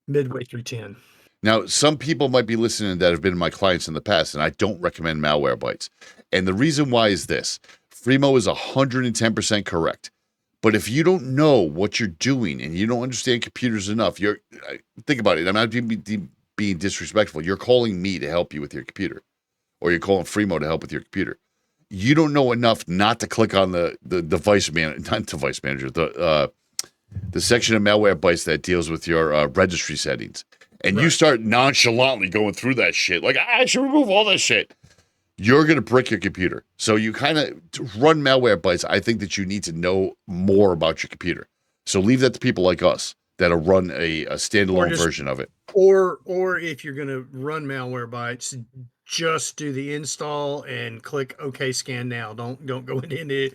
midway through 10. Now, some people might be listening that have been my clients in the past, and I don't recommend Malwarebytes. And the reason why is this. Fremo is 110% correct. But if you don't know what you're doing and you don't understand computers enough, think about it. I'm not being disrespectful. You're calling me to help you with your computer. Or you're calling Fremo to help with your computer. You don't know enough not to click on the device manager, the section of Malwarebytes that deals with your registry settings. And you start nonchalantly going through that shit. Like, I should remove all this shit. You're going to brick your computer. So you kind of run Malwarebytes. I think that you need to know more about your computer. So leave that to people like us that'll run a standalone version of it. Or if you're going to run Malwarebytes, just do the install and click OK Scan Now. Don't go into any of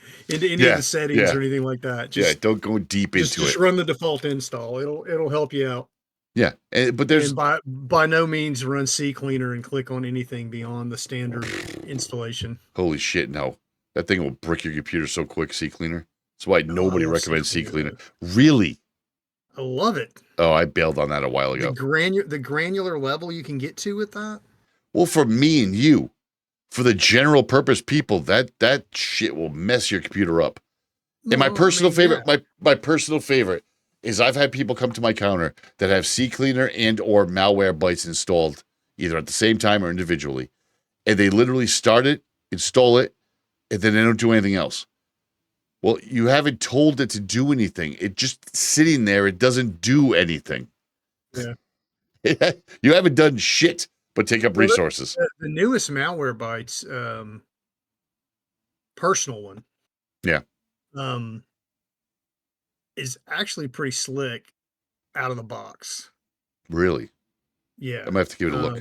the settings or anything like that. Just, don't go deep into just it. run the default install. It'll help you out. Yeah, but there's and by no means run CCleaner and click on anything beyond the standard installation. Holy shit, no. That thing will brick your computer so quick, CCleaner. That's why nobody recommends CCleaner. Really? I love it. Oh, I bailed on that a while ago. The granular level you can get to with that. Well, for me and you, for the general purpose people, that shit will mess your computer up. And my personal favorite, my personal favorite is I've had people come to my counter that have CCleaner and or Malwarebytes installed either at the same time or individually. And they literally start it, install it, and then they don't do anything else. Well, you haven't told it to do anything. It just sitting there. It doesn't do anything. Yeah. You haven't done shit but take up resources. The newest Malwarebytes, personal one. Yeah. Is actually pretty slick out of the box. Really? Yeah. I might have to give it a look.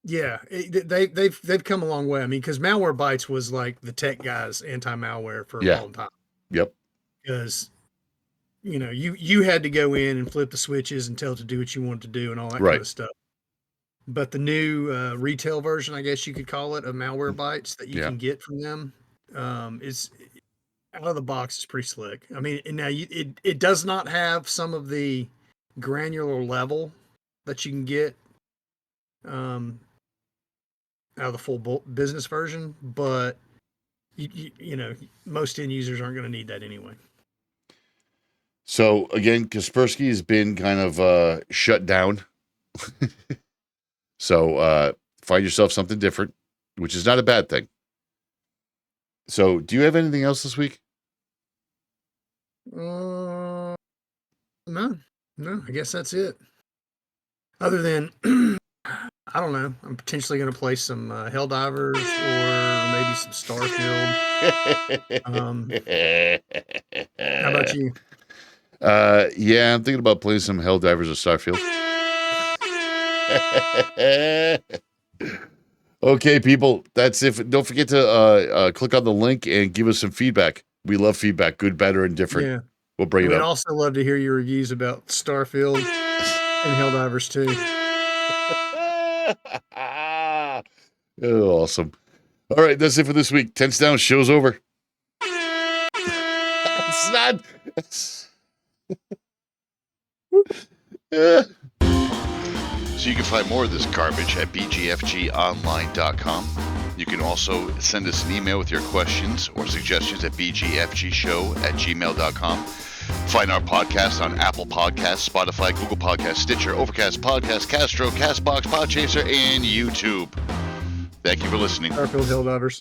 Yeah, they've come a long way. I mean, because Malwarebytes was like the tech guys' anti-malware for a long time. Yep. Because you had to go in and flip the switches and tell it to do what you wanted to do and all that kind of stuff. But the new retail version, I guess you could call it, of Malwarebytes that you can get from them, is out of the box. Is pretty slick. I mean, and now it does not have some of the granular level that you can get out of the full business version, but you know, most end users aren't going to need that anyway. So again, Kaspersky has been kind of shut down. So find yourself something different, which is not a bad thing. So do you have anything else this week? No, I guess that's it. Other than I don't know. I'm potentially going to play some Helldivers or maybe some Starfield. How about you? Yeah, I'm thinking about playing some Helldivers or Starfield. Okay, people, that's it. Don't forget to click on the link and give us some feedback. We love feedback, good, better, and different. Yeah. We'll bring it up. We'd also love to hear your reviews about Starfield and Helldivers too. Oh, awesome. All right, that's it for this week. Tense down, show's over. It's not. So you can find more of this garbage at bgfgonline.com. You can also send us an email with your questions or suggestions at bgfgshow@gmail.com. Find our podcast on Apple Podcasts, Spotify, Google Podcasts, Stitcher, Overcast, Podcast, Castro, Castbox, Podchaser, and YouTube. Thank you for listening. Starfield Helldivers.